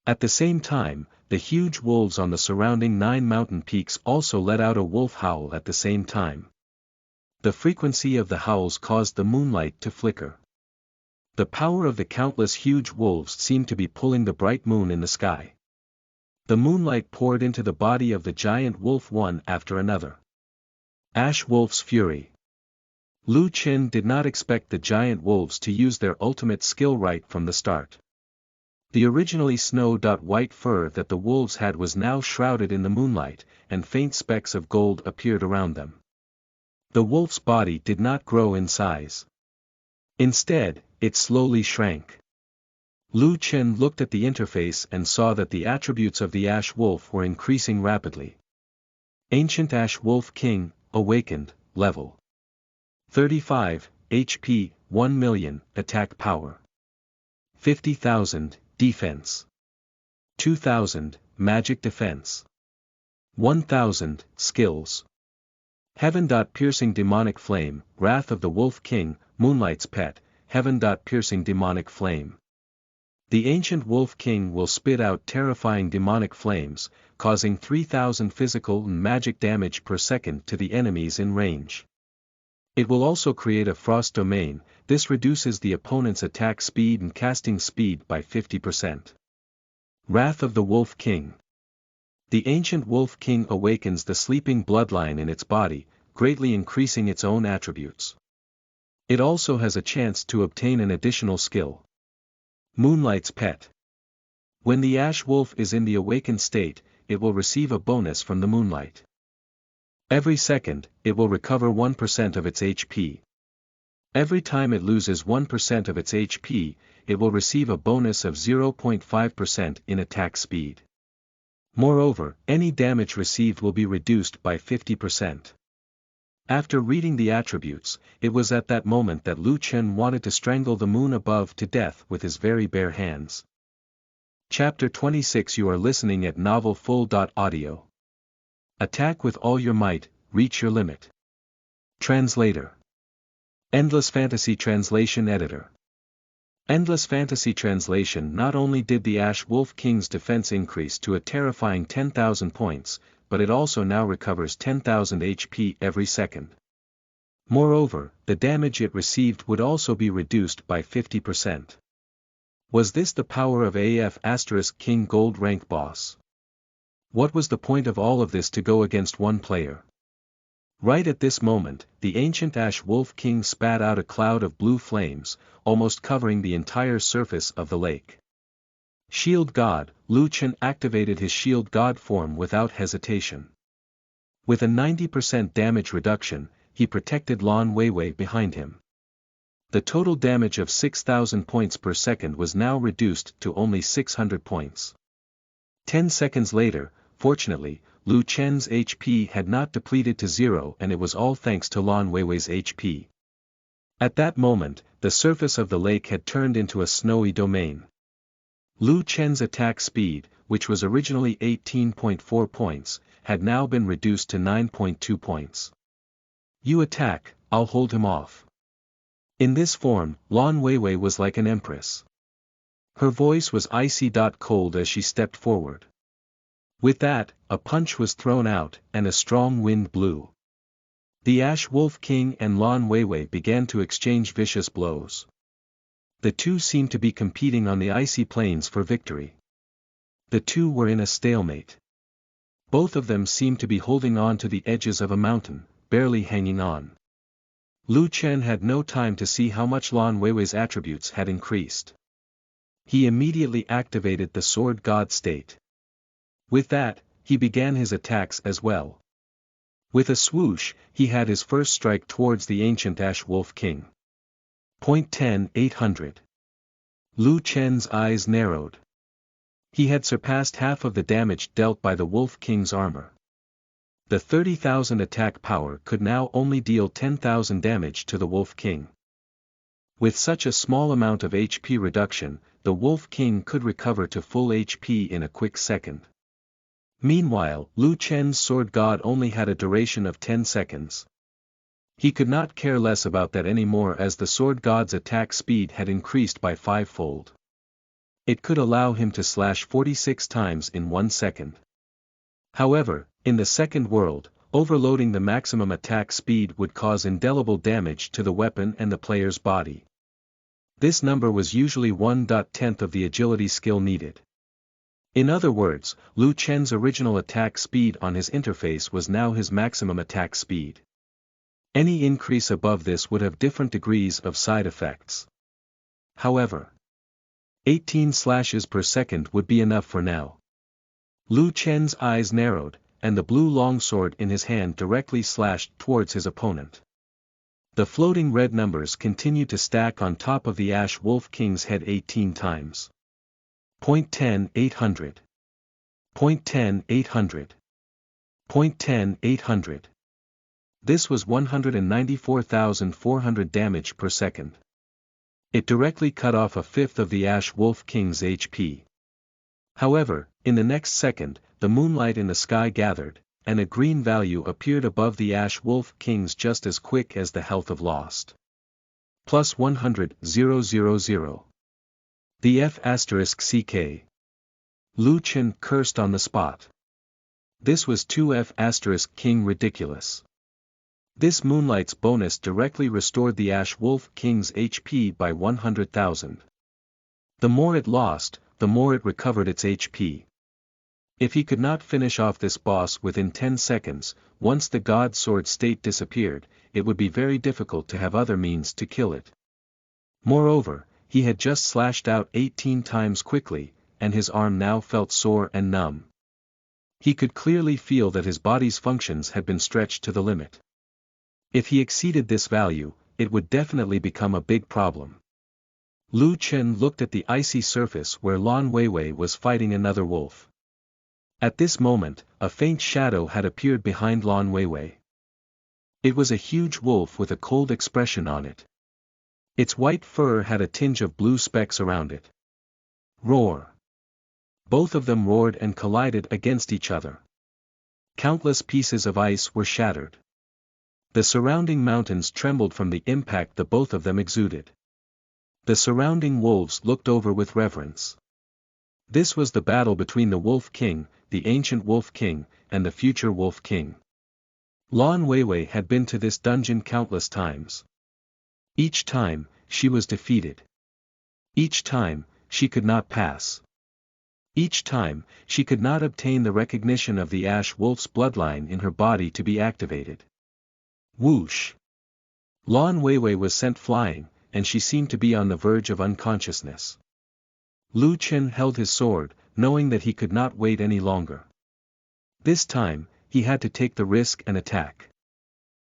At the same time, the huge wolves on the surrounding 9 mountain peaks also let out a wolf howl at the same time. The frequency of the howls caused the moonlight to flicker. The power of the countless huge wolves seemed to be pulling the bright moon in the sky. The moonlight poured into the body of the giant wolf one after another. Ash Wolf's Fury. Lu Chen did not expect the giant wolves to use their ultimate skill right from the start. The originally snow-white fur that the wolves had was now shrouded in the moonlight, and faint specks of gold appeared around them. The wolf's body did not grow in size. Instead, it slowly shrank. Lu Chen looked at the interface and saw that the attributes of the Ash Wolf were increasing rapidly. Ancient Ash Wolf King, Awakened, Level 35, HP, 1 million, Attack Power 50,000, Defense 2,000, Magic Defense 1,000, Skills. Heaven. Piercing Demonic Flame, Wrath of the Wolf King, Moonlight's Pet, Heaven. Piercing Demonic Flame. The ancient Wolf King will spit out terrifying demonic flames, causing 3,000 physical and magic damage per second to the enemies in range. It will also create a frost domain. This reduces the opponent's attack speed and casting speed by 50%. Wrath of the Wolf King. The ancient Wolf King awakens the sleeping bloodline in its body, greatly increasing its own attributes. It also has a chance to obtain an additional skill. Moonlight's Pet. When the Ash Wolf is in the awakened state, it will receive a bonus from the moonlight. Every second, it will recover 1% of its HP. Every time it loses 1% of its HP, it will receive a bonus of 0.5% in attack speed. Moreover, any damage received will be reduced by 50%. After reading the attributes, it was at that moment that Lu Chen wanted to strangle the moon above to death with his very bare hands. Chapter 26. You are listening at Novel Full. Audio. Attack with all your might, reach your limit. Translator. Endless Fantasy Translation Editor. Endless Fantasy Translation. Not only did the Ash Wolf King's defense increase to a terrifying 10,000 points, but it also now recovers 10,000 HP every second. Moreover, the damage it received would also be reduced by 50%. Was this the power of AF * King Gold Rank Boss? What was the point of all of this to go against one player? Right at this moment, the ancient Ash Wolf King spat out a cloud of blue flames, almost covering the entire surface of the lake. Shield God. Lu Chen activated his Shield God form without hesitation. With a 90% damage reduction, he protected Lan Weiwei behind him. The total damage of 6,000 points per second was now reduced to only 600 points. 10 seconds later, fortunately, Lu Chen's HP had not depleted to zero, and it was all thanks to Lan Weiwei's HP. At that moment, the surface of the lake had turned into a snowy domain. Lu Chen's attack speed, which was originally 18.4 points, had now been reduced to 9.2 points. You attack, I'll hold him off. In this form, Lan Weiwei was like an empress. Her voice was icy cold as she stepped forward. With that, a punch was thrown out, and a strong wind blew. The Ash Wolf King and Lan Weiwei began to exchange vicious blows. The two seemed to be competing on the icy plains for victory. The two were in a stalemate. Both of them seemed to be holding on to the edges of a mountain, barely hanging on. Lu Chen had no time to see how much Lan Weiwei's attributes had increased. He immediately activated the Sword God state. With that, he began his attacks as well. With a swoosh, he had his first strike towards the ancient Ash Wolf King. Point 10, 800. Lu Chen's eyes narrowed. He had surpassed half of the damage dealt by the Wolf King's armor. The 30,000 attack power could now only deal 10,000 damage to the Wolf King. With such a small amount of HP reduction, the Wolf King could recover to full HP in a quick second. Meanwhile, Lu Chen's Sword God only had a duration of 10 seconds. He could not care less about that anymore, as the Sword God's attack speed had increased by 5-fold. It could allow him to slash 46 times in 1 second. However, in the second world, overloading the maximum attack speed would cause indelible damage to the weapon and the player's body. This number was usually 1/10 of the agility skill needed. In other words, Lu Chen's original attack speed on his interface was now his maximum attack speed. Any increase above this would have different degrees of side effects. However, 18 slashes per second would be enough for now. Lu Chen's eyes narrowed, and the blue longsword in his hand directly slashed towards his opponent. The floating red numbers continued to stack on top of the Ash Wolf King's head 18 times. Point 10, 800. Point 10, 800. Point 10 800. This was 194,400 damage per second. It directly cut off a fifth of the Ash Wolf King's HP. However, in the next second, the moonlight in the sky gathered, and a green value appeared above the Ash Wolf King's just as quick as the health of Lost. Plus 100,000. The F*CK. Lu Chen cursed on the spot. This was 2F** King ridiculous. This moonlight's bonus directly restored the Ash Wolf King's HP by 100,000. The more it lost, the more it recovered its HP. If he could not finish off this boss within 10 seconds, once the God Sword state disappeared, it would be very difficult to have other means to kill it. Moreover, he had just slashed out 18 times quickly, and his arm now felt sore and numb. He could clearly feel that his body's functions had been stretched to the limit. If he exceeded this value, it would definitely become a big problem. Lu Chen looked at the icy surface where Lan Weiwei was fighting another wolf. At this moment, a faint shadow had appeared behind Lan Weiwei. It was a huge wolf with a cold expression on it. Its white fur had a tinge of blue specks around it. Roar! Both of them roared and collided against each other. Countless pieces of ice were shattered. The surrounding mountains trembled from the impact the both of them exuded. The surrounding wolves looked over with reverence. This was the battle between the Wolf King, the ancient Wolf King, and the future Wolf King. Lan Weiwei had been to this dungeon countless times. Each time, she was defeated. Each time, she could not pass. Each time, she could not obtain the recognition of the Ash Wolf's bloodline in her body to be activated. Whoosh! Lan Weiwei was sent flying, and she seemed to be on the verge of unconsciousness. Lu Chen held his sword, knowing that he could not wait any longer. This time, he had to take the risk and attack.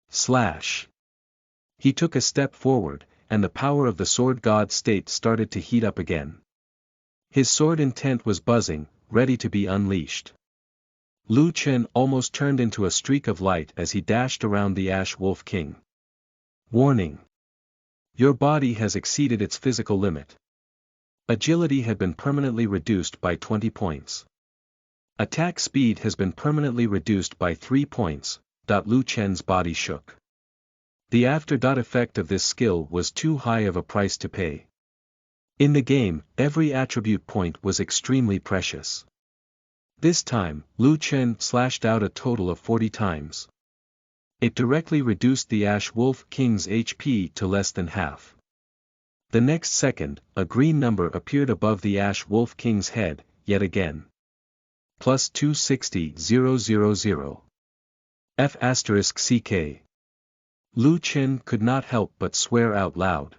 Slash! He took a step forward, and the power of the sword god state started to heat up again. His sword intent was buzzing, ready to be unleashed. Lu Chen almost turned into a streak of light as he dashed around the Ash Wolf King. Warning! Your body has exceeded its physical limit. Agility had been permanently reduced by 20 points. Attack speed has been permanently reduced by 3 points. Lu Chen's body shook. The after-effect of this skill was too high of a price to pay. In the game, every attribute point was extremely precious. This time, Lu Chen slashed out a total of 40 times. It directly reduced the Ash Wolf King's HP to less than half. The next second, a green number appeared above the Ash Wolf King's head, yet again. Plus 260,000. F***CK. Lu Chen could not help but swear out loud.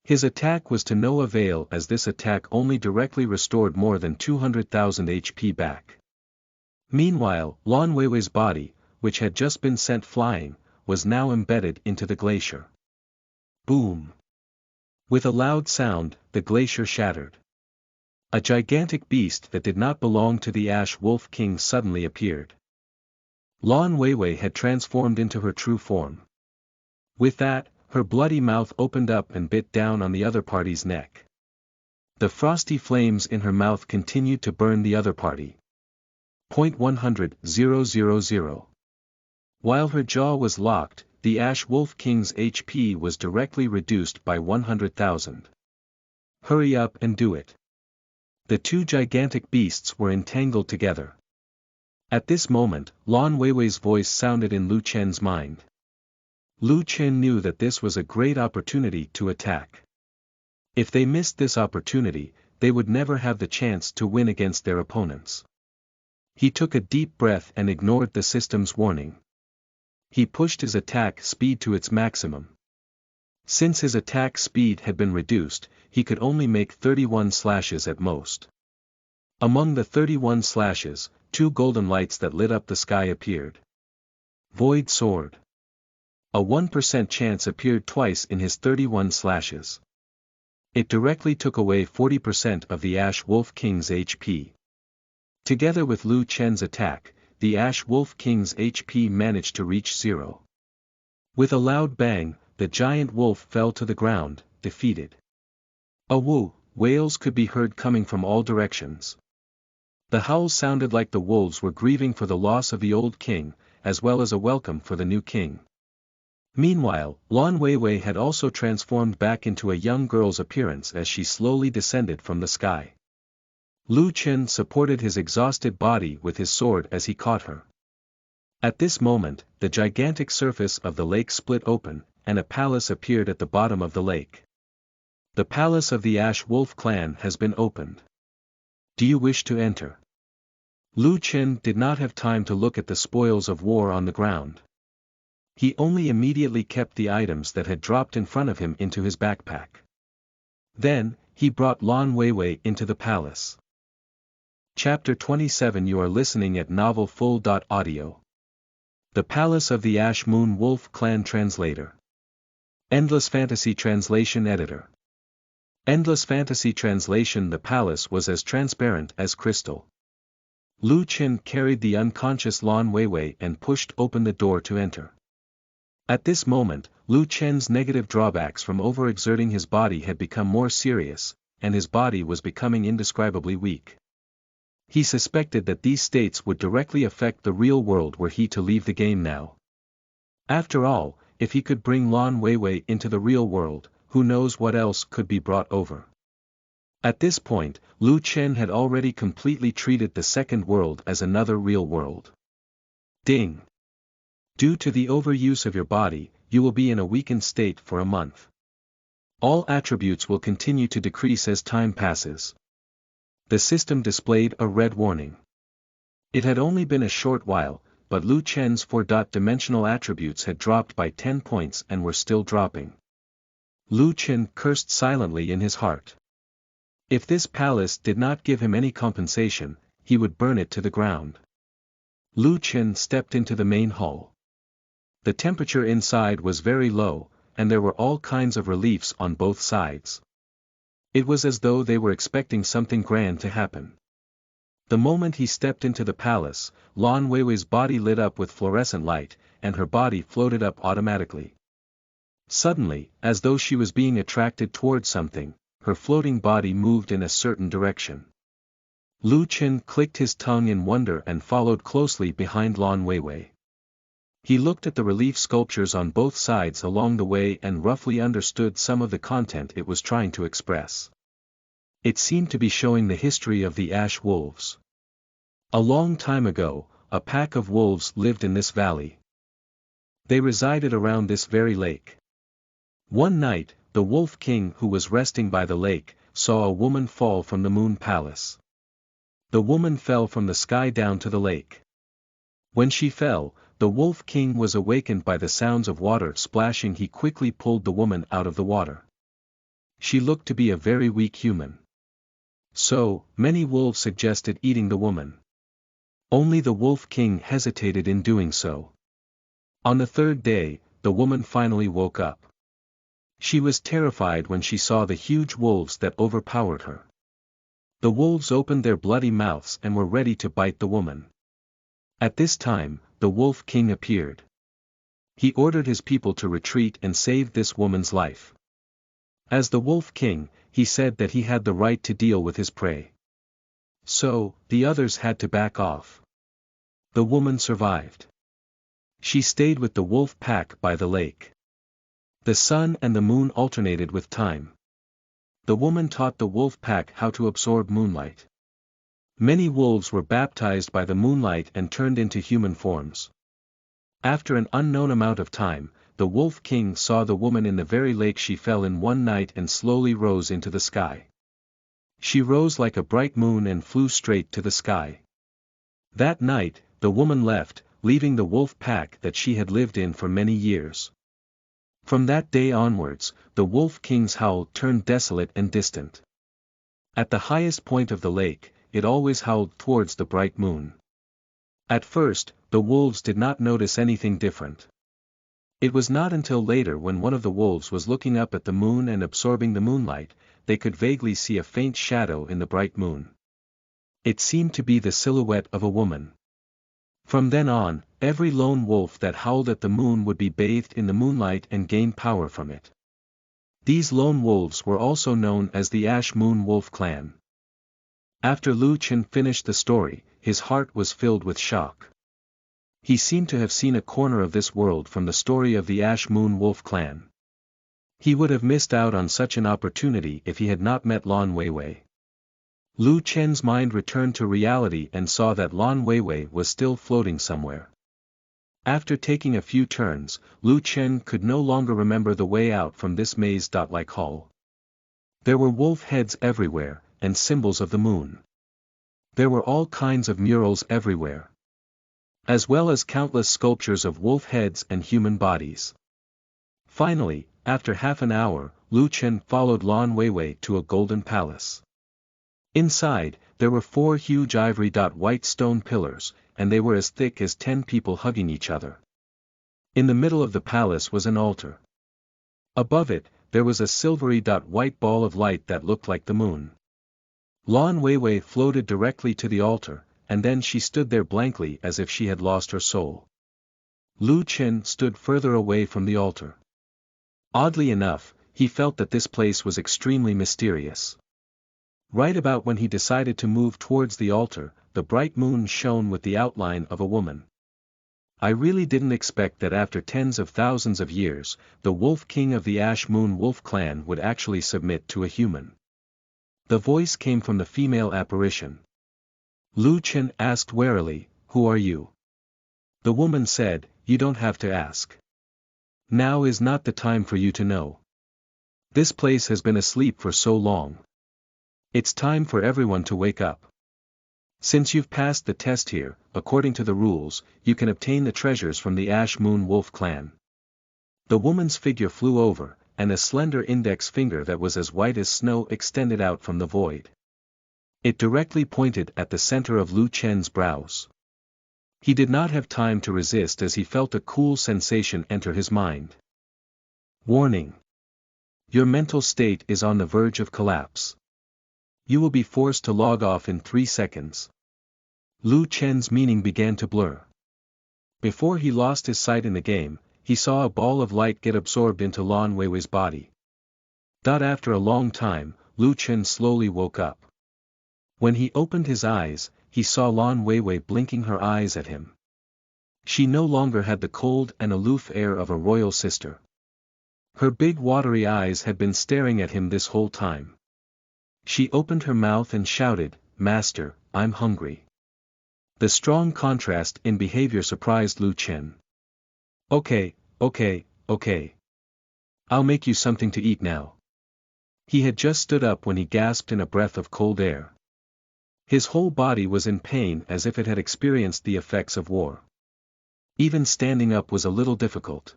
His attack was to no avail as this attack only directly restored more than 200,000 HP back. Meanwhile, Lan Weiwei's body, which had just been sent flying, was now embedded into the glacier. Boom! With a loud sound, the glacier shattered. A gigantic beast that did not belong to the Ash Wolf King suddenly appeared. Lan Weiwei had transformed into her true form. With that, her bloody mouth opened up and bit down on the other party's neck. The frosty flames in her mouth continued to burn the other party. 100,000. While her jaw was locked, the Ash Wolf King's HP was directly reduced by 100,000. Hurry up and do it. The two gigantic beasts were entangled together. At this moment, Lan Weiwei's voice sounded in Lu Chen's mind. Lu Chen knew that this was a great opportunity to attack. If they missed this opportunity, they would never have the chance to win against their opponents. He took a deep breath and ignored the system's warning. He pushed his attack speed to its maximum. Since his attack speed had been reduced, he could only make 31 slashes at most. Among the 31 slashes, 2 golden lights that lit up the sky appeared. Void Sword. A 1% chance appeared twice in his 31 slashes. It directly took away 40% of the Ash Wolf King's HP. Together with Lu Chen's attack, the Ash Wolf King's HP managed to reach 0. With a loud bang, the giant wolf fell to the ground, defeated. A woo, wails could be heard coming from all directions. The howls sounded like the wolves were grieving for the loss of the old king, as well as a welcome for the new king. Meanwhile, Lan Weiwei had also transformed back into a young girl's appearance as she slowly descended from the sky. Lu Qin supported his exhausted body with his sword as he caught her. At this moment, the gigantic surface of the lake split open, and a palace appeared at the bottom of the lake. The palace of the Ash Wolf clan has been opened. Do you wish to enter? Lu Qin did not have time to look at the spoils of war on the ground. He only immediately kept the items that had dropped in front of him into his backpack. Then, he brought Lan Weiwei into the palace. Chapter 27. You are listening at novelfull.audio. The Palace of the Ash Moon Wolf Clan Translator. Endless Fantasy Translation Editor. Endless Fantasy Translation. The palace was as transparent as crystal. Lu Qin carried the unconscious Lan Weiwei and pushed open the door to enter. At this moment, Lu Qin's negative drawbacks from overexerting his body had become more serious, and his body was becoming indescribably weak. He suspected that these states would directly affect the real world were he to leave the game now. After all, if he could bring Lan Weiwei into the real world, who knows what else could be brought over. At this point, Lu Qin had already completely treated the second world as another real world. Ding! Due to the overuse of your body, you will be in a weakened state for a month. All attributes will continue to decrease as time passes. The system displayed a red warning. It had only been a short while, but Lu Qin's 4-dimensional attributes had dropped by 10 points and were still dropping. Lu Qin cursed silently in his heart. If this palace did not give him any compensation, he would burn it to the ground. Lu Qin stepped into the main hall. The temperature inside was very low, and there were all kinds of reliefs on both sides. It was as though they were expecting something grand to happen. The moment he stepped into the palace, Lan Weiwei's body lit up with fluorescent light, and her body floated up automatically. Suddenly, as though she was being attracted towards something, her floating body moved in a certain direction. Lu Qin clicked his tongue in wonder and followed closely behind Lan Weiwei. He looked at the relief sculptures on both sides along the way and roughly understood some of the content it was trying to express. It seemed to be showing the history of the Ash Wolves. A long time ago, a pack of wolves lived in this valley. They resided around this very lake. One night, the Wolf King who was resting by the lake, saw a woman fall from the Moon Palace. The woman fell from the sky down to the lake. When she fell, the Wolf King was awakened by the sounds of water splashing. He quickly pulled the woman out of the water. She looked to be a very weak human. So, many wolves suggested eating the woman. Only the Wolf King hesitated in doing so. On the third day, the woman finally woke up. She was terrified when she saw the huge wolves that overpowered her. The wolves opened their bloody mouths and were ready to bite the woman. At this time, the Wolf King appeared. He ordered his people to retreat and save this woman's life. As the Wolf King, he said that he had the right to deal with his prey. So, the others had to back off. The woman survived. She stayed with the wolf pack by the lake. The sun and the moon alternated with time. The woman taught the wolf pack how to absorb moonlight. Many wolves were baptized by the moonlight and turned into human forms. After an unknown amount of time, the Wolf King saw the woman in the very lake she fell in one night and slowly rose into the sky. She rose like a bright moon and flew straight to the sky. That night, the woman left, leaving the wolf pack that she had lived in for many years. From that day onwards, the Wolf King's howl turned desolate and distant. At the highest point of the lake, it always howled towards the bright moon. At first, the wolves did not notice anything different. It was not until later when one of the wolves was looking up at the moon and absorbing the moonlight, they could vaguely see a faint shadow in the bright moon. It seemed to be the silhouette of a woman. From then on, every lone wolf that howled at the moon would be bathed in the moonlight and gain power from it. These lone wolves were also known as the Ash Moon Wolf Clan. After Lu Chen finished the story, his heart was filled with shock. He seemed to have seen a corner of this world from the story of the Ash Moon Wolf Clan. He would have missed out on such an opportunity if he had not met Lan Weiwei. Lu Chen's mind returned to reality and saw that Lan Weiwei was still floating somewhere. After taking a few turns, Lu Chen could no longer remember the way out from this maze-like hall. There were wolf heads everywhere, and symbols of the moon. There were all kinds of murals everywhere, as well as countless sculptures of wolf heads and human bodies. Finally, after half an hour, Lu Chen followed Lan Weiwei to a golden palace. Inside, there were 4 huge ivory-white stone pillars, and they were as thick as 10 people hugging each other. In the middle of the palace was an altar. Above it, there was a silvery-white ball of light that looked like the moon. Lan Weiwei floated directly to the altar, and then she stood there blankly as if she had lost her soul. Lu Chen stood further away from the altar. Oddly enough, he felt that this place was extremely mysterious. Right about when he decided to move towards the altar, the bright moon shone with the outline of a woman. I really didn't expect that after tens of thousands of years, the Wolf King of the Ash Moon Wolf Clan would actually submit to a human. The voice came from the female apparition. Lu Chen asked warily, "Who are you?" The woman said, "You don't have to ask. Now is not the time for you to know. This place has been asleep for so long. It's time for everyone to wake up. Since you've passed the test here, according to the rules, you can obtain the treasures from the Ash Moon Wolf Clan." The woman's figure flew over, and a slender index finger that was as white as snow extended out from the void. It directly pointed at the center of Lu Chen's brows. He did not have time to resist as he felt a cool sensation enter his mind. Warning. Your mental state is on the verge of collapse. You will be forced to log off in 3 seconds. Lu Chen's meaning began to blur. Before he lost his sight in the game, he saw a ball of light get absorbed into Lan Weiwei's body. After a long time, Lu Chen slowly woke up. When he opened his eyes, he saw Lan Weiwei blinking her eyes at him. She no longer had the cold and aloof air of a royal sister. Her big watery eyes had been staring at him this whole time. She opened her mouth and shouted, "Master, I'm hungry." The strong contrast in behavior surprised Lu Chen. Okay. I'll make you something to eat now." He had just stood up when he gasped in a breath of cold air. His whole body was in pain as if it had experienced the effects of war. Even standing up was a little difficult.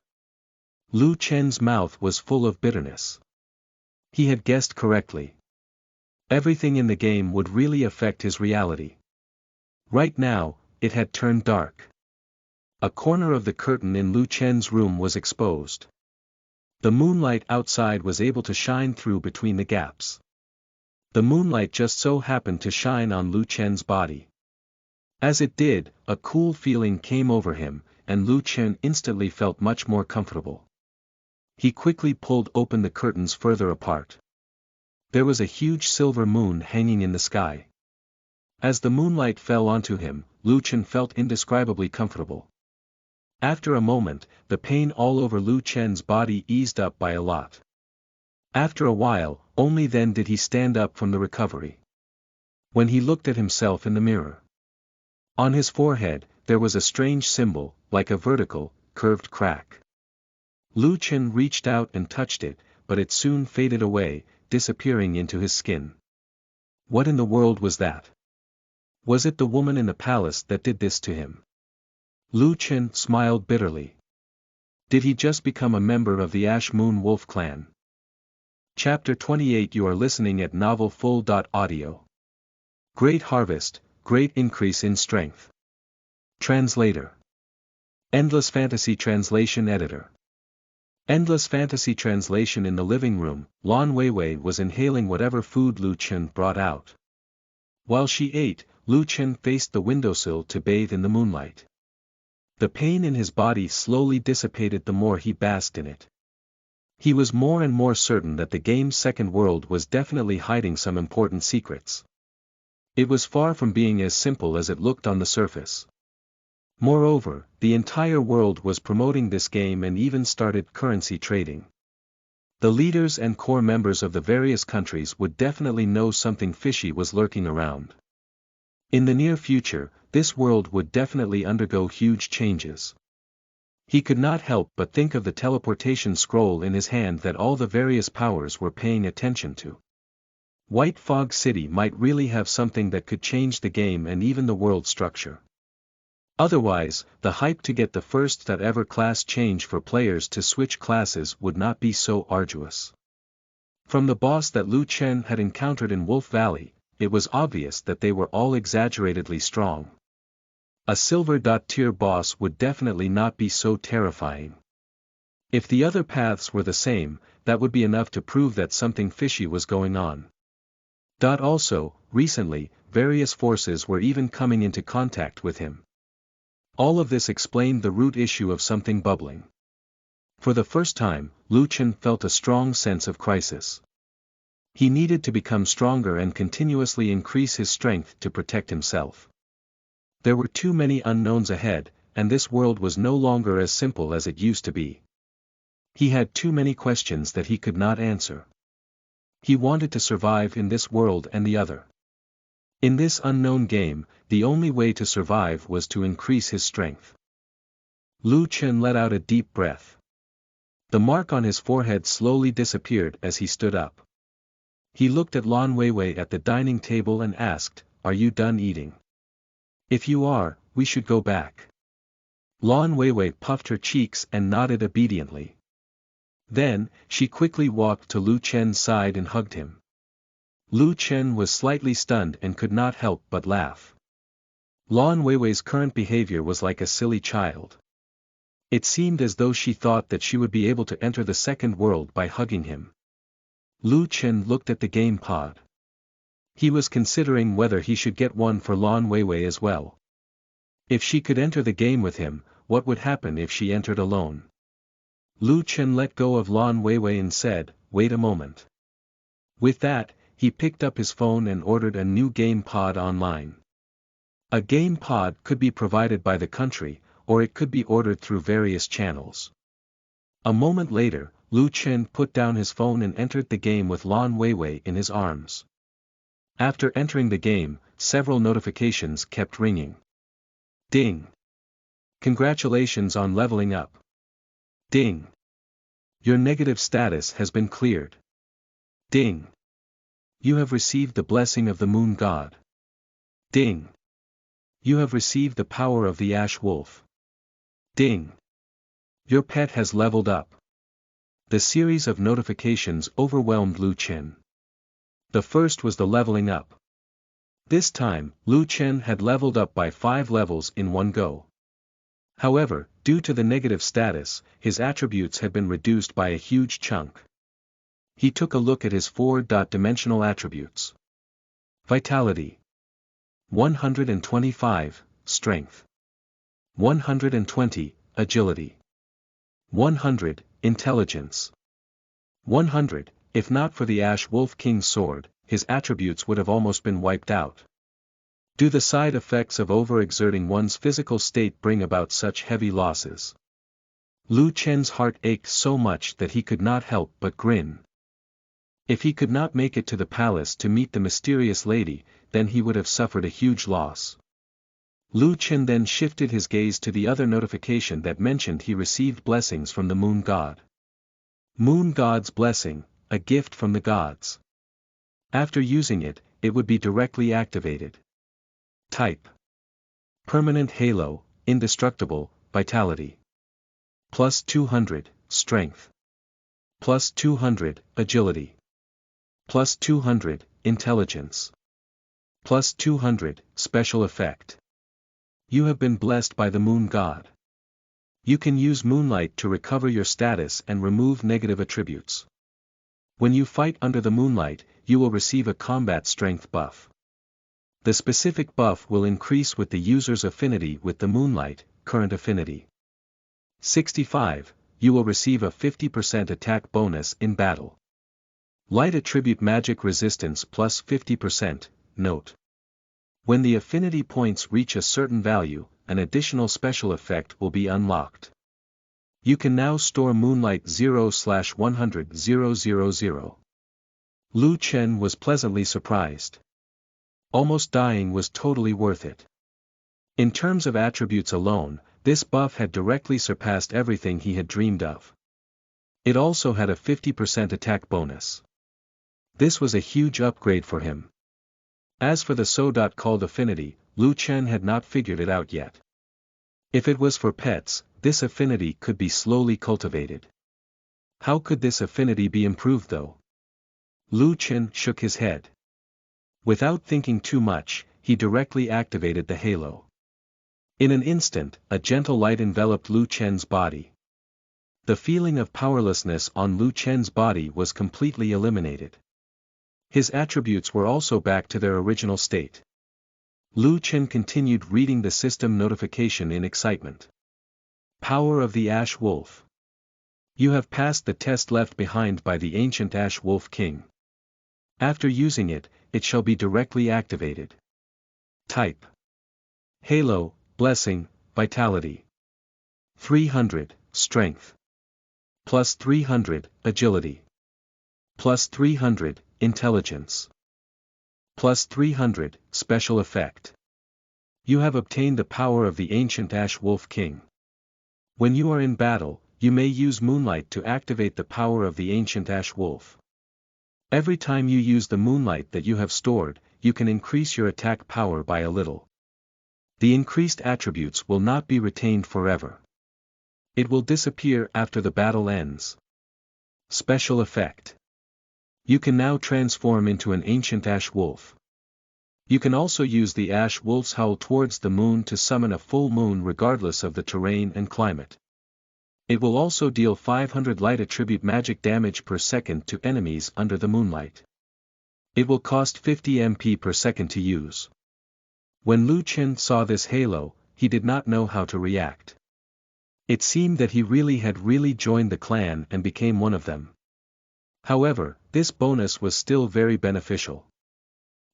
Lu Chen's mouth was full of bitterness. He had guessed correctly. Everything in the game would really affect his reality. Right now, it had turned dark. A corner of the curtain in Lu Chen's room was exposed. The moonlight outside was able to shine through between the gaps. The moonlight just so happened to shine on Lu Chen's body. As it did, a cool feeling came over him, and Lu Chen instantly felt much more comfortable. He quickly pulled open the curtains further apart. There was a huge silver moon hanging in the sky. As the moonlight fell onto him, Lu Chen felt indescribably comfortable. After a moment, the pain all over Lu Chen's body eased up by a lot. After a while, only then did he stand up from the recovery. When he looked at himself in the mirror, on his forehead, there was a strange symbol, like a vertical, curved crack. Lu Chen reached out and touched it, but it soon faded away, disappearing into his skin. What in the world was that? Was it the woman in the palace that did this to him? Lu Chen smiled bitterly. Did he just become a member of the Ash Moon Wolf Clan? Chapter 28. You are listening at novelfull.audio. Great harvest, great increase in strength. Translator. Endless Fantasy Translation Editor. Endless Fantasy Translation. In the living room, Lan Weiwei was inhaling whatever food Lu Chen brought out. While she ate, Lu Chen faced the windowsill to bathe in the moonlight. The pain in his body slowly dissipated the more he basked in it. He was more and more certain that the game's second world was definitely hiding some important secrets. It was far from being as simple as it looked on the surface. Moreover, the entire world was promoting this game and even started currency trading. The leaders and core members of the various countries would definitely know something fishy was lurking around. In the near future, this world would definitely undergo huge changes. He could not help but think of the teleportation scroll in his hand that all the various powers were paying attention to. White Fog City might really have something that could change the game and even the world structure. Otherwise, the hype to get the first ever class change for players to switch classes would not be so arduous. From the boss that Liu Chen had encountered in Wolf Valley, it was obvious that they were all exaggeratedly strong. A silver-tier boss would definitely not be so terrifying. If the other paths were the same, that would be enough to prove that something fishy was going on. Also, recently, various forces were even coming into contact with him. All of this explained the root issue of something bubbling. For the first time, Liu Chen felt a strong sense of crisis. He needed to become stronger and continuously increase his strength to protect himself. There were too many unknowns ahead, and this world was no longer as simple as it used to be. He had too many questions that he could not answer. He wanted to survive in this world and the other. In this unknown game, the only way to survive was to increase his strength. Liu Chen let out a deep breath. The mark on his forehead slowly disappeared as he stood up. He looked at Lan Weiwei at the dining table and asked, "Are you done eating? If you are, we should go back." Lan Weiwei puffed her cheeks and nodded obediently. Then, she quickly walked to Liu Chen's side and hugged him. Liu Chen was slightly stunned and could not help but laugh. Lan Weiwei's current behavior was like a silly child. It seemed as though she thought that she would be able to enter the second world by hugging him. Liu Chen looked at the game pod. He was considering whether he should get one for Lan Weiwei as well. If she could enter the game with him, what would happen if she entered alone? Liu Chen let go of Lan Weiwei and said, "Wait a moment." With that, he picked up his phone and ordered a new game pod online. A game pod could be provided by the country, or it could be ordered through various channels. A moment later, Liu Chen put down his phone and entered the game with Lan Weiwei in his arms. After entering the game, several notifications kept ringing. Ding! Congratulations on leveling up. Ding! Your negative status has been cleared. Ding! You have received the blessing of the Moon God. Ding! You have received the power of the Ash Wolf. Ding! Your pet has leveled up. The series of notifications overwhelmed Liu Chen. The first was the leveling up. This time, Liu Chen had leveled up by 5 levels in one go. However, due to the negative status, his attributes had been reduced by a huge chunk. He took a look at his 4-dimensional attributes. Vitality. 125, Strength. 120, Agility. 100, Intelligence. 100, if not for the Ash Wolf King's sword, his attributes would have almost been wiped out. Do the side effects of overexerting one's physical state bring about such heavy losses? Liu Chen's heart ached so much that he could not help but grin. If he could not make it to the palace to meet the mysterious lady, then he would have suffered a huge loss. Liu Chen then shifted his gaze to the other notification that mentioned he received blessings from the Moon God. Moon God's blessing, a gift from the gods. After using it, it would be directly activated. Type. Permanent Halo, Indestructible, Vitality. Plus 200, Strength. Plus 200, Agility. Plus 200, Intelligence. Plus 200, Special Effect. You have been blessed by the Moon God. You can use moonlight to recover your status and remove negative attributes. When you fight under the moonlight, you will receive a combat strength buff. The specific buff will increase with the user's affinity with the moonlight, current affinity. 65. You will receive a 50% attack bonus in battle. Light attribute magic resistance plus 50%, note. When the affinity points reach a certain value, an additional special effect will be unlocked. You can now store Moonlight 0/100,000. Lu Chen was pleasantly surprised. Almost dying was totally worth it. In terms of attributes alone, this buff had directly surpassed everything he had dreamed of. It also had a 50% attack bonus. This was a huge upgrade for him. As for the so-called affinity, Lu Chen had not figured it out yet. If it was for pets, this affinity could be slowly cultivated. How could this affinity be improved though? Lu Chen shook his head. Without thinking too much, he directly activated the halo. In an instant, a gentle light enveloped Lu Chen's body. The feeling of powerlessness on Lu Chen's body was completely eliminated. His attributes were also back to their original state. Lu Chen continued reading the system notification in excitement. Power of the Ash Wolf. You have passed the test left behind by the ancient Ash Wolf King. After using it, it shall be directly activated. Type. Halo, Blessing, Vitality. 300, Strength. Plus 300, Agility. Plus 300, Intelligence. Plus 300, Special Effect. You have obtained the power of the ancient Ash Wolf King. When you are in battle, you may use Moonlight to activate the power of the ancient Ash Wolf. Every time you use the Moonlight that you have stored, you can increase your attack power by a little. The increased attributes will not be retained forever. It will disappear after the battle ends. Special Effect. You can now transform into an ancient Ash Wolf. You can also use the Ash Wolf's howl towards the moon to summon a full moon regardless of the terrain and climate. It will also deal 500 light attribute magic damage per second to enemies under the moonlight. It will cost 50 MP per second to use. When Lu Chen saw this halo, he did not know how to react. It seemed that he had joined the clan and became one of them. However, this bonus was still very beneficial.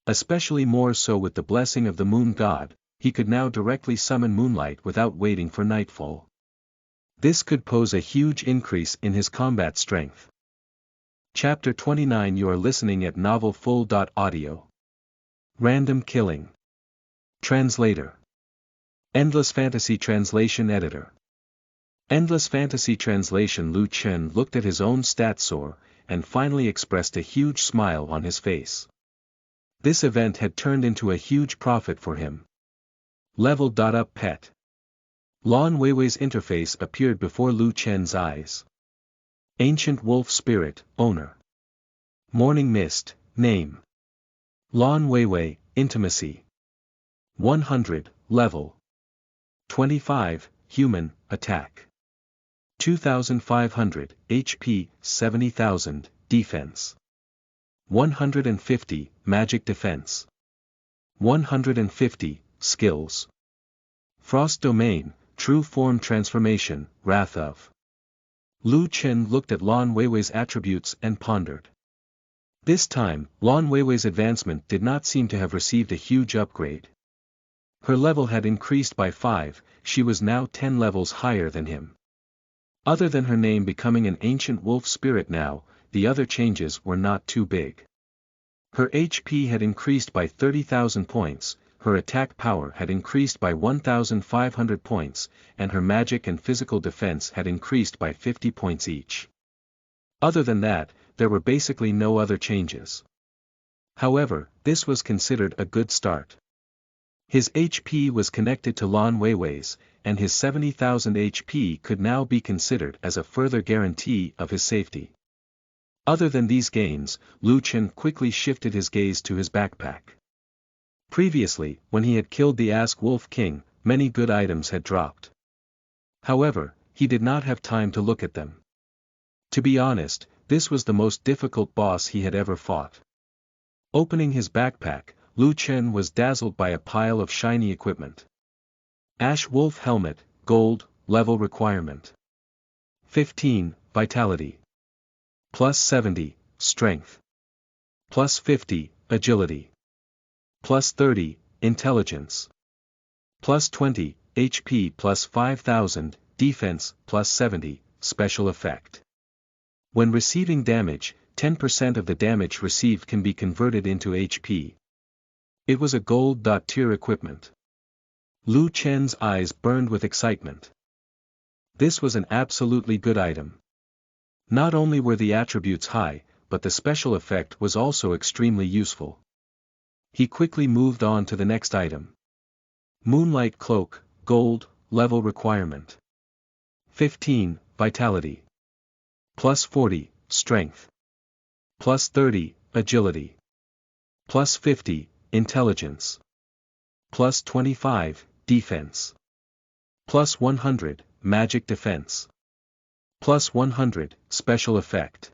Especially more so with the blessing of the moon god, he could now directly summon moonlight without waiting for nightfall. This could pose a huge increase in his combat strength. Chapter 29. You are listening at novelfull.audio. Random Killing. Translator. Endless Fantasy Translation Editor. Endless Fantasy Translation. Lu Chen looked at his own stat soar, and finally expressed a huge smile on his face. This event had turned into a huge profit for him. Leveled up pet. Lan Weiwei's interface appeared before Lu Chen's eyes. Ancient Wolf Spirit, Owner. Morning Mist, Name. Lan Weiwei, Intimacy. 100, Level. 25, Human, Attack. 2500, HP, 70,000, Defense. 150, Magic Defense. 150, Skills. Frost Domain, True Form Transformation, Wrath of. Lu Chen looked at Lan Weiwei's attributes and pondered. This time, Lan Weiwei's advancement did not seem to have received a huge upgrade. Her level had increased by 5, she was now 10 levels higher than him. Other than her name becoming an ancient wolf spirit now, the other changes were not too big. Her HP had increased by 30,000 points, her attack power had increased by 1,500 points, and her magic and physical defense had increased by 50 points each. Other than that, there were basically no other changes. However, this was considered a good start. His HP was connected to Lan Weiwei's, and his 70,000 HP could now be considered as a further guarantee of his safety. Other than these gains, Lu Chen quickly shifted his gaze to his backpack. Previously, when he had killed the Ash Wolf King, many good items had dropped. However, he did not have time to look at them. To be honest, this was the most difficult boss he had ever fought. Opening his backpack, Lu Chen was dazzled by a pile of shiny equipment. Ash Wolf Helmet, gold, level requirement. 15, vitality. Plus 70, strength. Plus 50, agility. Plus 30, intelligence. Plus 20, HP plus 5000, defense, plus 70, special effect. When receiving damage, 10% of the damage received can be converted into HP. It was a gold-tier equipment. Lu Chen's eyes burned with excitement. This was an absolutely good item. Not only were the attributes high, but the special effect was also extremely useful. He quickly moved on to the next item. Moonlight Cloak, gold, level requirement. 15, vitality. Plus 40, strength. Plus 30, agility. Plus 50, intelligence. Plus 25, defense. Plus 100, magic defense. Plus 100, special effect.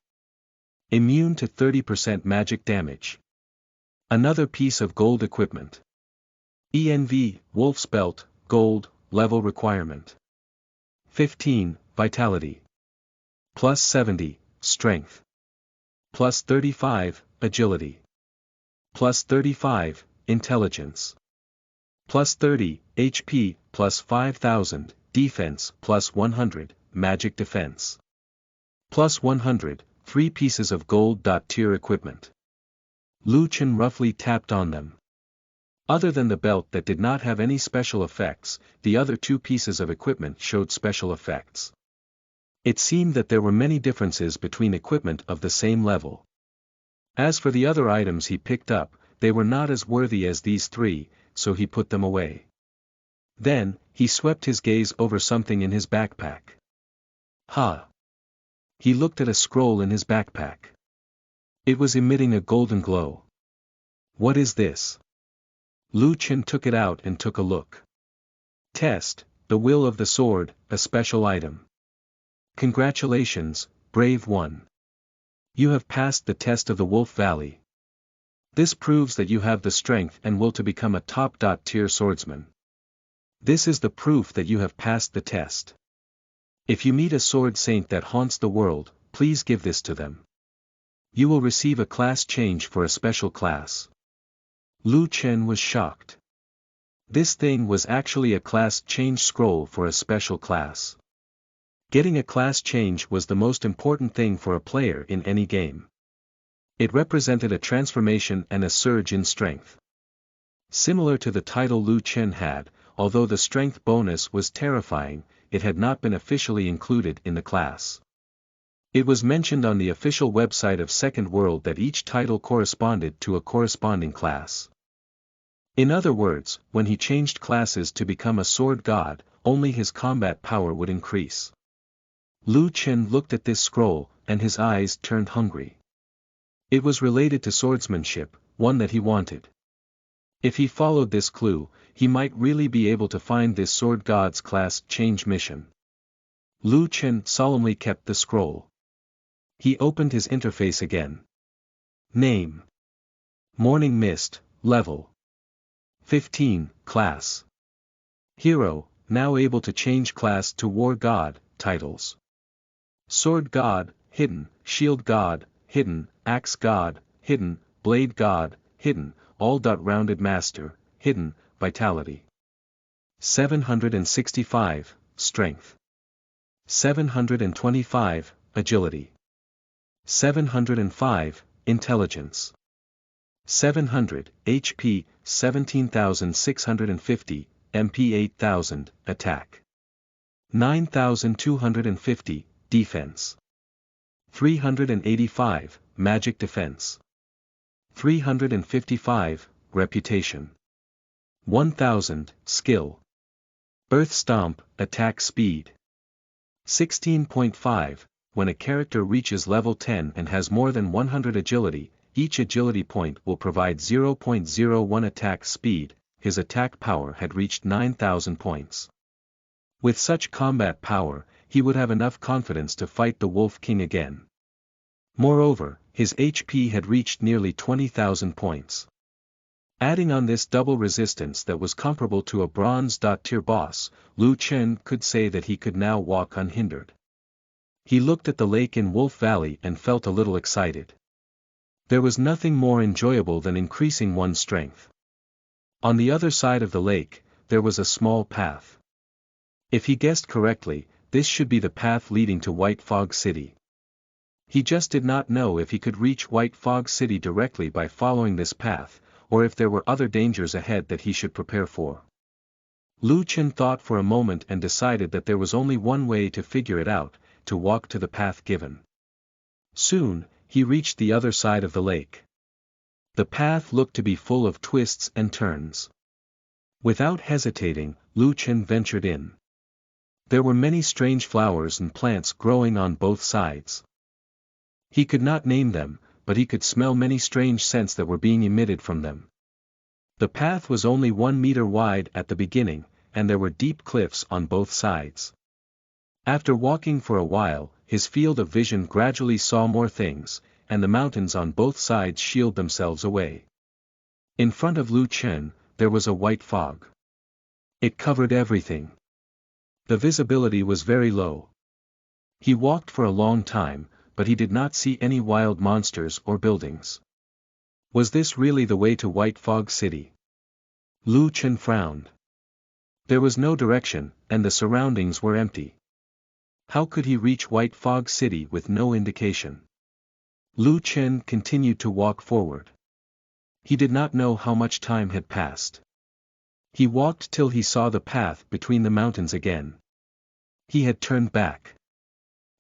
Immune to 30% magic damage. Another piece of gold equipment. ENV, Wolf's Belt, gold, level requirement. 15, vitality. Plus 70, strength. Plus 35, agility. Plus 35, intelligence. Plus 30, HP, plus 5000, defense, plus 100, magic defense. Plus 100, 3 pieces of gold-tier equipment. Lu Chen roughly tapped on them. Other than the belt that did not have any special effects, the other 2 pieces of equipment showed special effects. It seemed that there were many differences between equipment of the same level. As for the other items he picked up, they were not as worthy as these 3, so he put them away. Then, he swept his gaze over something in his backpack. Ha! He looked at a scroll in his backpack. It was emitting a golden glow. What is this? Lu Chen took it out and took a look. Test, the Will of the Sword, a special item. Congratulations, brave one. You have passed the test of the Wolf Valley. This proves that you have the strength and will to become a top-tier swordsman. This is the proof that you have passed the test. If you meet a sword saint that haunts the world, please give this to them. You will receive a class change for a special class. Lu Chen was shocked. This thing was actually a class change scroll for a special class. Getting a class change was the most important thing for a player in any game. It represented a transformation and a surge in strength. Similar to the title Lu Chen had, although the strength bonus was terrifying, it had not been officially included in the class. It was mentioned on the official website of Second World that each title corresponded to a corresponding class. In other words, when he changed classes to become a sword god, only his combat power would increase. Lu Chen looked at this scroll, and his eyes turned hungry. It was related to swordsmanship, one that he wanted. If he followed this clue, he might really be able to find this sword god's class change mission. Lu Chen solemnly kept the scroll. He opened his interface again. Name. Morning Mist, level. 15, class. Hero, now able to change class to War God, titles. Sword God, hidden, Shield God, hidden, Axe God, hidden, Blade God, hidden, all-rounded Master, hidden, Vitality. 765, Strength. 725, Agility. 705, Intelligence. 700, HP, 17,650, MP 8,000, Attack. 9,250, Defense. 385, Magic Defense. 355, Reputation. 1,000, Skill. Earth Stomp, Attack Speed. 16.5, when a character reaches level 10 and has more than 100 agility, each agility point will provide 0.01 attack speed. His attack power had reached 9,000 points. With such combat power, he would have enough confidence to fight the Wolf King again. Moreover, his HP had reached nearly 20,000 points. Adding on this double resistance that was comparable to a bronze-tier boss, Lu Chen could say that he could now walk unhindered. He looked at the lake in Wolf Valley and felt a little excited. There was nothing more enjoyable than increasing one's strength. On the other side of the lake, there was a small path. If he guessed correctly, this should be the path leading to White Fog City. He just did not know if he could reach White Fog City directly by following this path, or if there were other dangers ahead that he should prepare for. Lu Chen thought for a moment and decided that there was only one way to figure it out, to walk to the path given. Soon, he reached the other side of the lake. The path looked to be full of twists and turns. Without hesitating, Lu Chen ventured in. There were many strange flowers and plants growing on both sides. He could not name them, but he could smell many strange scents that were being emitted from them. The path was only 1 meter wide at the beginning, and there were deep cliffs on both sides. After walking for a while, his field of vision gradually saw more things, and the mountains on both sides shielded themselves away. In front of Lu Chen, there was a white fog. It covered everything. The visibility was very low. He walked for a long time, but he did not see any wild monsters or buildings. Was this really the way to White Fog City? Lu Chen frowned. There was no direction, and the surroundings were empty. How could he reach White Fog City with no indication? Lu Chen continued to walk forward. He did not know how much time had passed. He walked till he saw the path between the mountains again. He had turned back.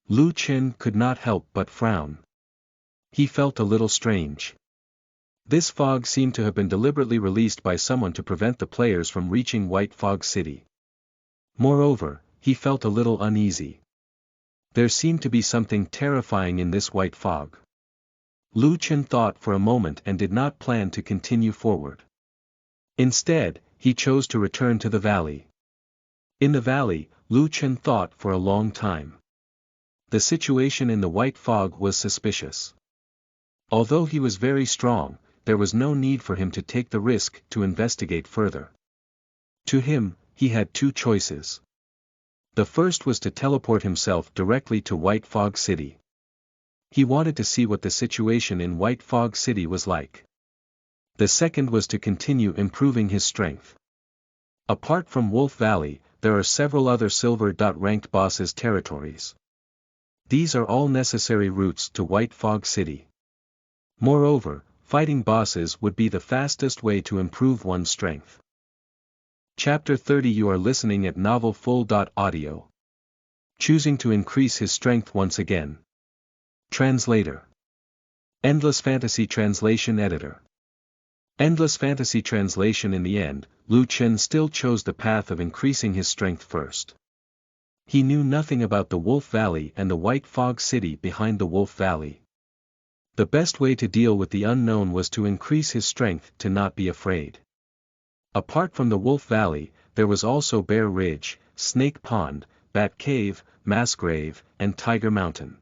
Lu Chen could not help but frown. He felt a little strange. This fog seemed to have been deliberately released by someone to prevent the players from reaching White Fog City. Moreover, he felt a little uneasy. There seemed to be something terrifying in this white fog. Lu Chen thought for a moment and did not plan to continue forward. Instead, he chose to return to the valley. In the valley, Lu Chen thought for a long time. The situation in the white fog was suspicious. Although he was very strong, there was no need for him to take the risk to investigate further. To him, he had two choices. The first was to teleport himself directly to White Fog City. He wanted to see what the situation in White Fog City was like. The second was to continue improving his strength. Apart from Wolf Valley, there are several other silver-ranked bosses' territories. These are all necessary routes to White Fog City. Moreover, fighting bosses would be the fastest way to improve one's strength. Chapter 30. You are listening at Novel Full. Audio. Choosing to increase his strength once again. Translator. Endless Fantasy Translation Editor. Endless Fantasy Translation. In the end, Lu Chen still chose the path of increasing his strength first. He knew nothing about the Wolf Valley and the White Fog City behind the Wolf Valley. The best way to deal with the unknown was to increase his strength to not be afraid. Apart from the Wolf Valley, there was also Bear Ridge, Snake Pond, Bat Cave, Mass Grave, and Tiger Mountain.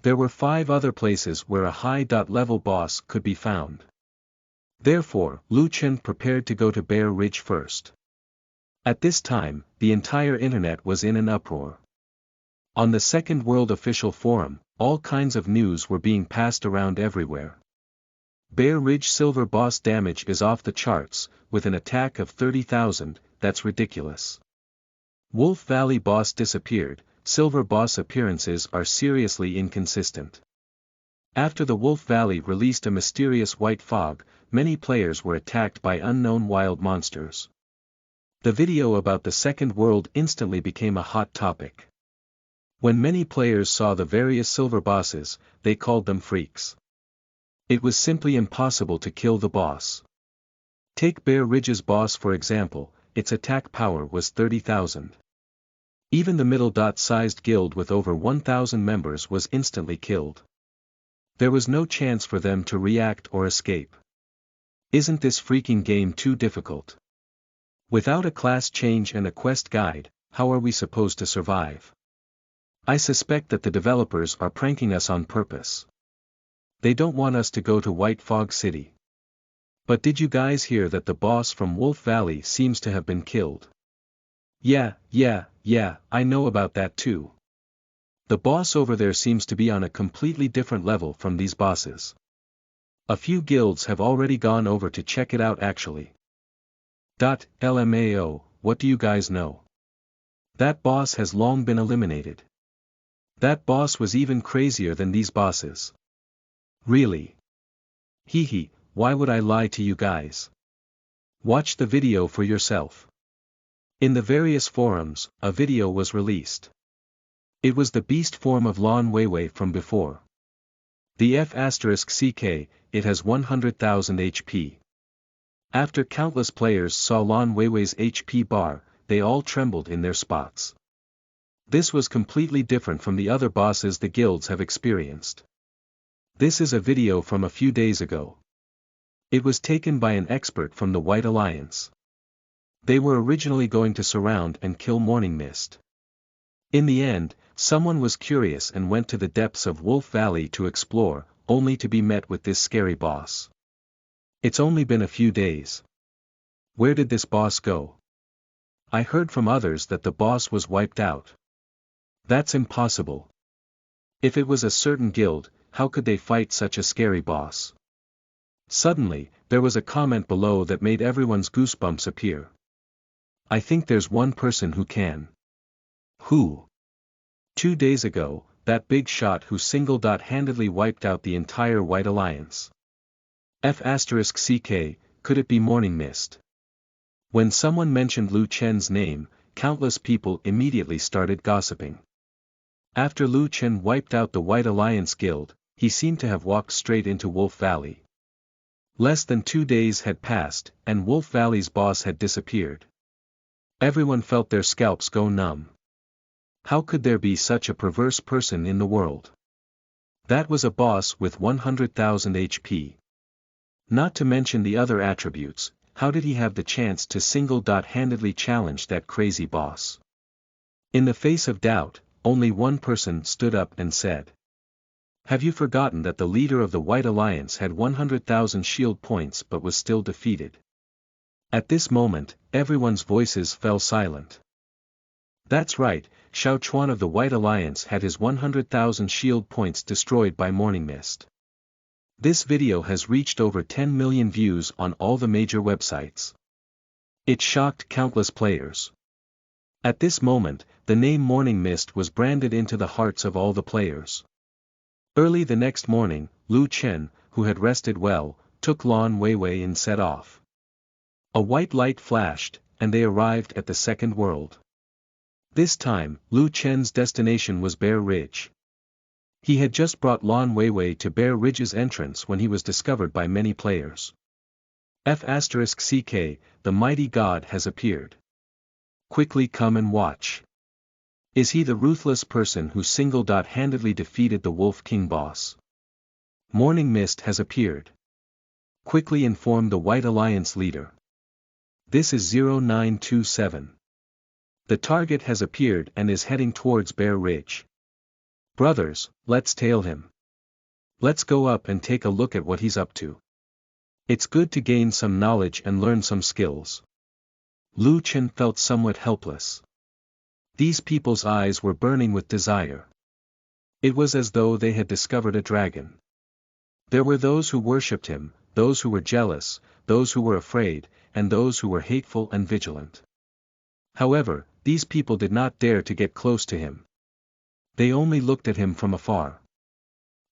There were 5 other places where a high-level boss could be found. Therefore, Lu Chen prepared to go to Bear Ridge first. At this time, the entire internet was in an uproar. On the Second World Official Forum, all kinds of news were being passed around everywhere. Bear Ridge Silver Boss damage is off the charts, with an attack of 30,000, that's ridiculous. Wolf Valley boss disappeared, Silver Boss appearances are seriously inconsistent. After the Wolf Valley released a mysterious white fog, many players were attacked by unknown wild monsters. The video about the Second World instantly became a hot topic. When many players saw the various silver bosses, they called them freaks. It was simply impossible to kill the boss. Take Bear Ridge's boss for example, its attack power was 30,000. Even the middle-sized guild with over 1,000 members was instantly killed. There was no chance for them to react or escape. Isn't this freaking game too difficult? Without a class change and a quest guide, how are we supposed to survive? I suspect that the developers are pranking us on purpose. They don't want us to go to White Fog City. But did you guys hear that the boss from Wolf Valley seems to have been killed? Yeah, I know about that too. The boss over there seems to be on a completely different level from these bosses. A few guilds have already gone over to check it out actually. LMAO, what do you guys know? That boss has long been eliminated. That boss was even crazier than these bosses. Really? Hee, why would I lie to you guys? Watch the video for yourself. In the various forums, a video was released. It was the beast form of Lon Weiwei from before. The F*CK, it has 100,000 HP. After countless players saw Lon Weiwei's HP bar, they all trembled in their spots. This was completely different from the other bosses the guilds have experienced. This is a video from a few days ago. It was taken by an expert from the White Alliance. They were originally going to surround and kill Morning Mist. In the end, someone was curious and went to the depths of Wolf Valley to explore, only to be met with this scary boss. It's only been a few days. Where did this boss go? I heard from others that the boss was wiped out. That's impossible. If it was a certain guild, how could they fight such a scary boss? Suddenly, there was a comment below that made everyone's goosebumps appear. I think there's one person who can. Who? 2 days ago, that big shot who single-handedly wiped out the entire White Alliance. F*CK, could it be Morning Mist? When someone mentioned Lu Chen's name, countless people immediately started gossiping. After Lu Chen wiped out the White Alliance guild, he seemed to have walked straight into Wolf Valley. Less than 2 days had passed, and Wolf Valley's boss had disappeared. Everyone felt their scalps go numb. How could there be such a perverse person in the world? That was a boss with 100,000 HP. Not to mention the other attributes, how did he have the chance to single-handedly challenge that crazy boss? In the face of doubt, only one person stood up and said. Have you forgotten that the leader of the White Alliance had 100,000 shield points but was still defeated? At this moment, everyone's voices fell silent. That's right, Xiao Chuan of the White Alliance had his 100,000 shield points destroyed by Morning Mist. This video has reached over 10 million views on all the major websites. It shocked countless players. At this moment, the name Morning Mist was branded into the hearts of all the players. Early the next morning, Lu Chen, who had rested well, took Lon Weiwei and set off. A white light flashed, and they arrived at the second world. This time, Lu Chen's destination was Bear Ridge. He had just brought Lon Weiwei to Bear Ridge's entrance when he was discovered by many players. F*CK, the mighty god has appeared. Quickly come and watch. Is he the ruthless person who single-handedly defeated the Wolf King boss? Morning Mist has appeared. Quickly inform the White Alliance leader. This is 0927. The target has appeared and is heading towards Bear Ridge. Brothers, let's tail him. Let's go up and take a look at what he's up to. It's good to gain some knowledge and learn some skills. Lu Chen felt somewhat helpless. These people's eyes were burning with desire. It was as though they had discovered a dragon. There were those who worshipped him, those who were jealous, those who were afraid, and those who were hateful and vigilant. However, these people did not dare to get close to him. They only looked at him from afar.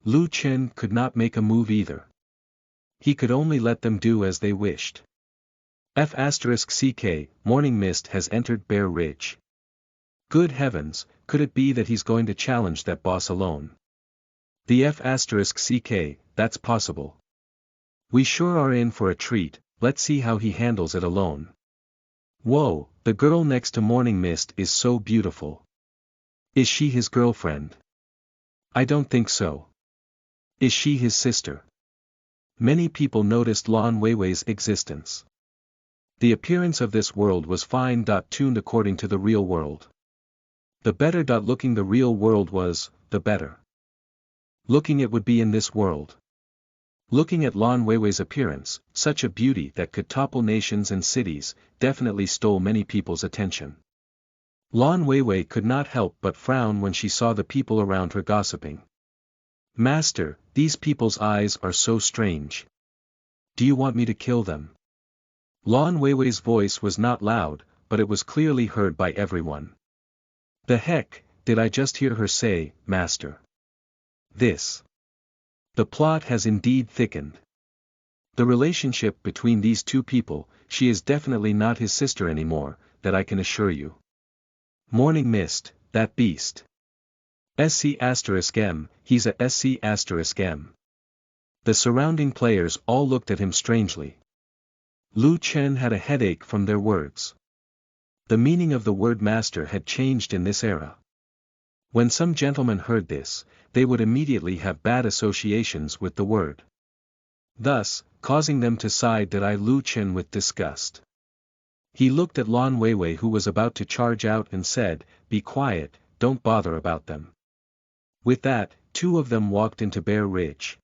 Lu Chen could not make a move either. He could only let them do as they wished. F*CK, Morning Mist has entered Bear Ridge. Good heavens, could it be that he's going to challenge that boss alone? The F*CK, that's possible. We sure are in for a treat, let's see how he handles it alone. Whoa, the girl next to Morning Mist is so beautiful. Is she his girlfriend? I don't think so. Is she his sister? Many people noticed Lon Weiwei's existence. The appearance of this world was fine. Tuned according to the real world. The better. Looking the real world was, the better. Looking it would be in this world. Looking at Lan Weiwei's appearance, such a beauty that could topple nations and cities, definitely stole many people's attention. Lan Weiwei could not help but frown when she saw the people around her gossiping. Master, these people's eyes are so strange. Do you want me to kill them? Lan Weiwei's voice was not loud, but it was clearly heard by everyone. The heck, did I just hear her say, Master? This. The plot has indeed thickened. The relationship between these two people, she is definitely not his sister anymore, that I can assure you. Morning Mist, that beast. SC*M, he's a SC*M. The surrounding players all looked at him strangely. Lu Chen had a headache from their words. The meaning of the word master had changed in this era. When some gentlemen heard this, they would immediately have bad associations with the word. Thus, causing them to side Lu Chen with disgust. He looked at Lan Weiwei who was about to charge out and said, "Be quiet, don't bother about them." With that, two of them walked into Bear Ridge.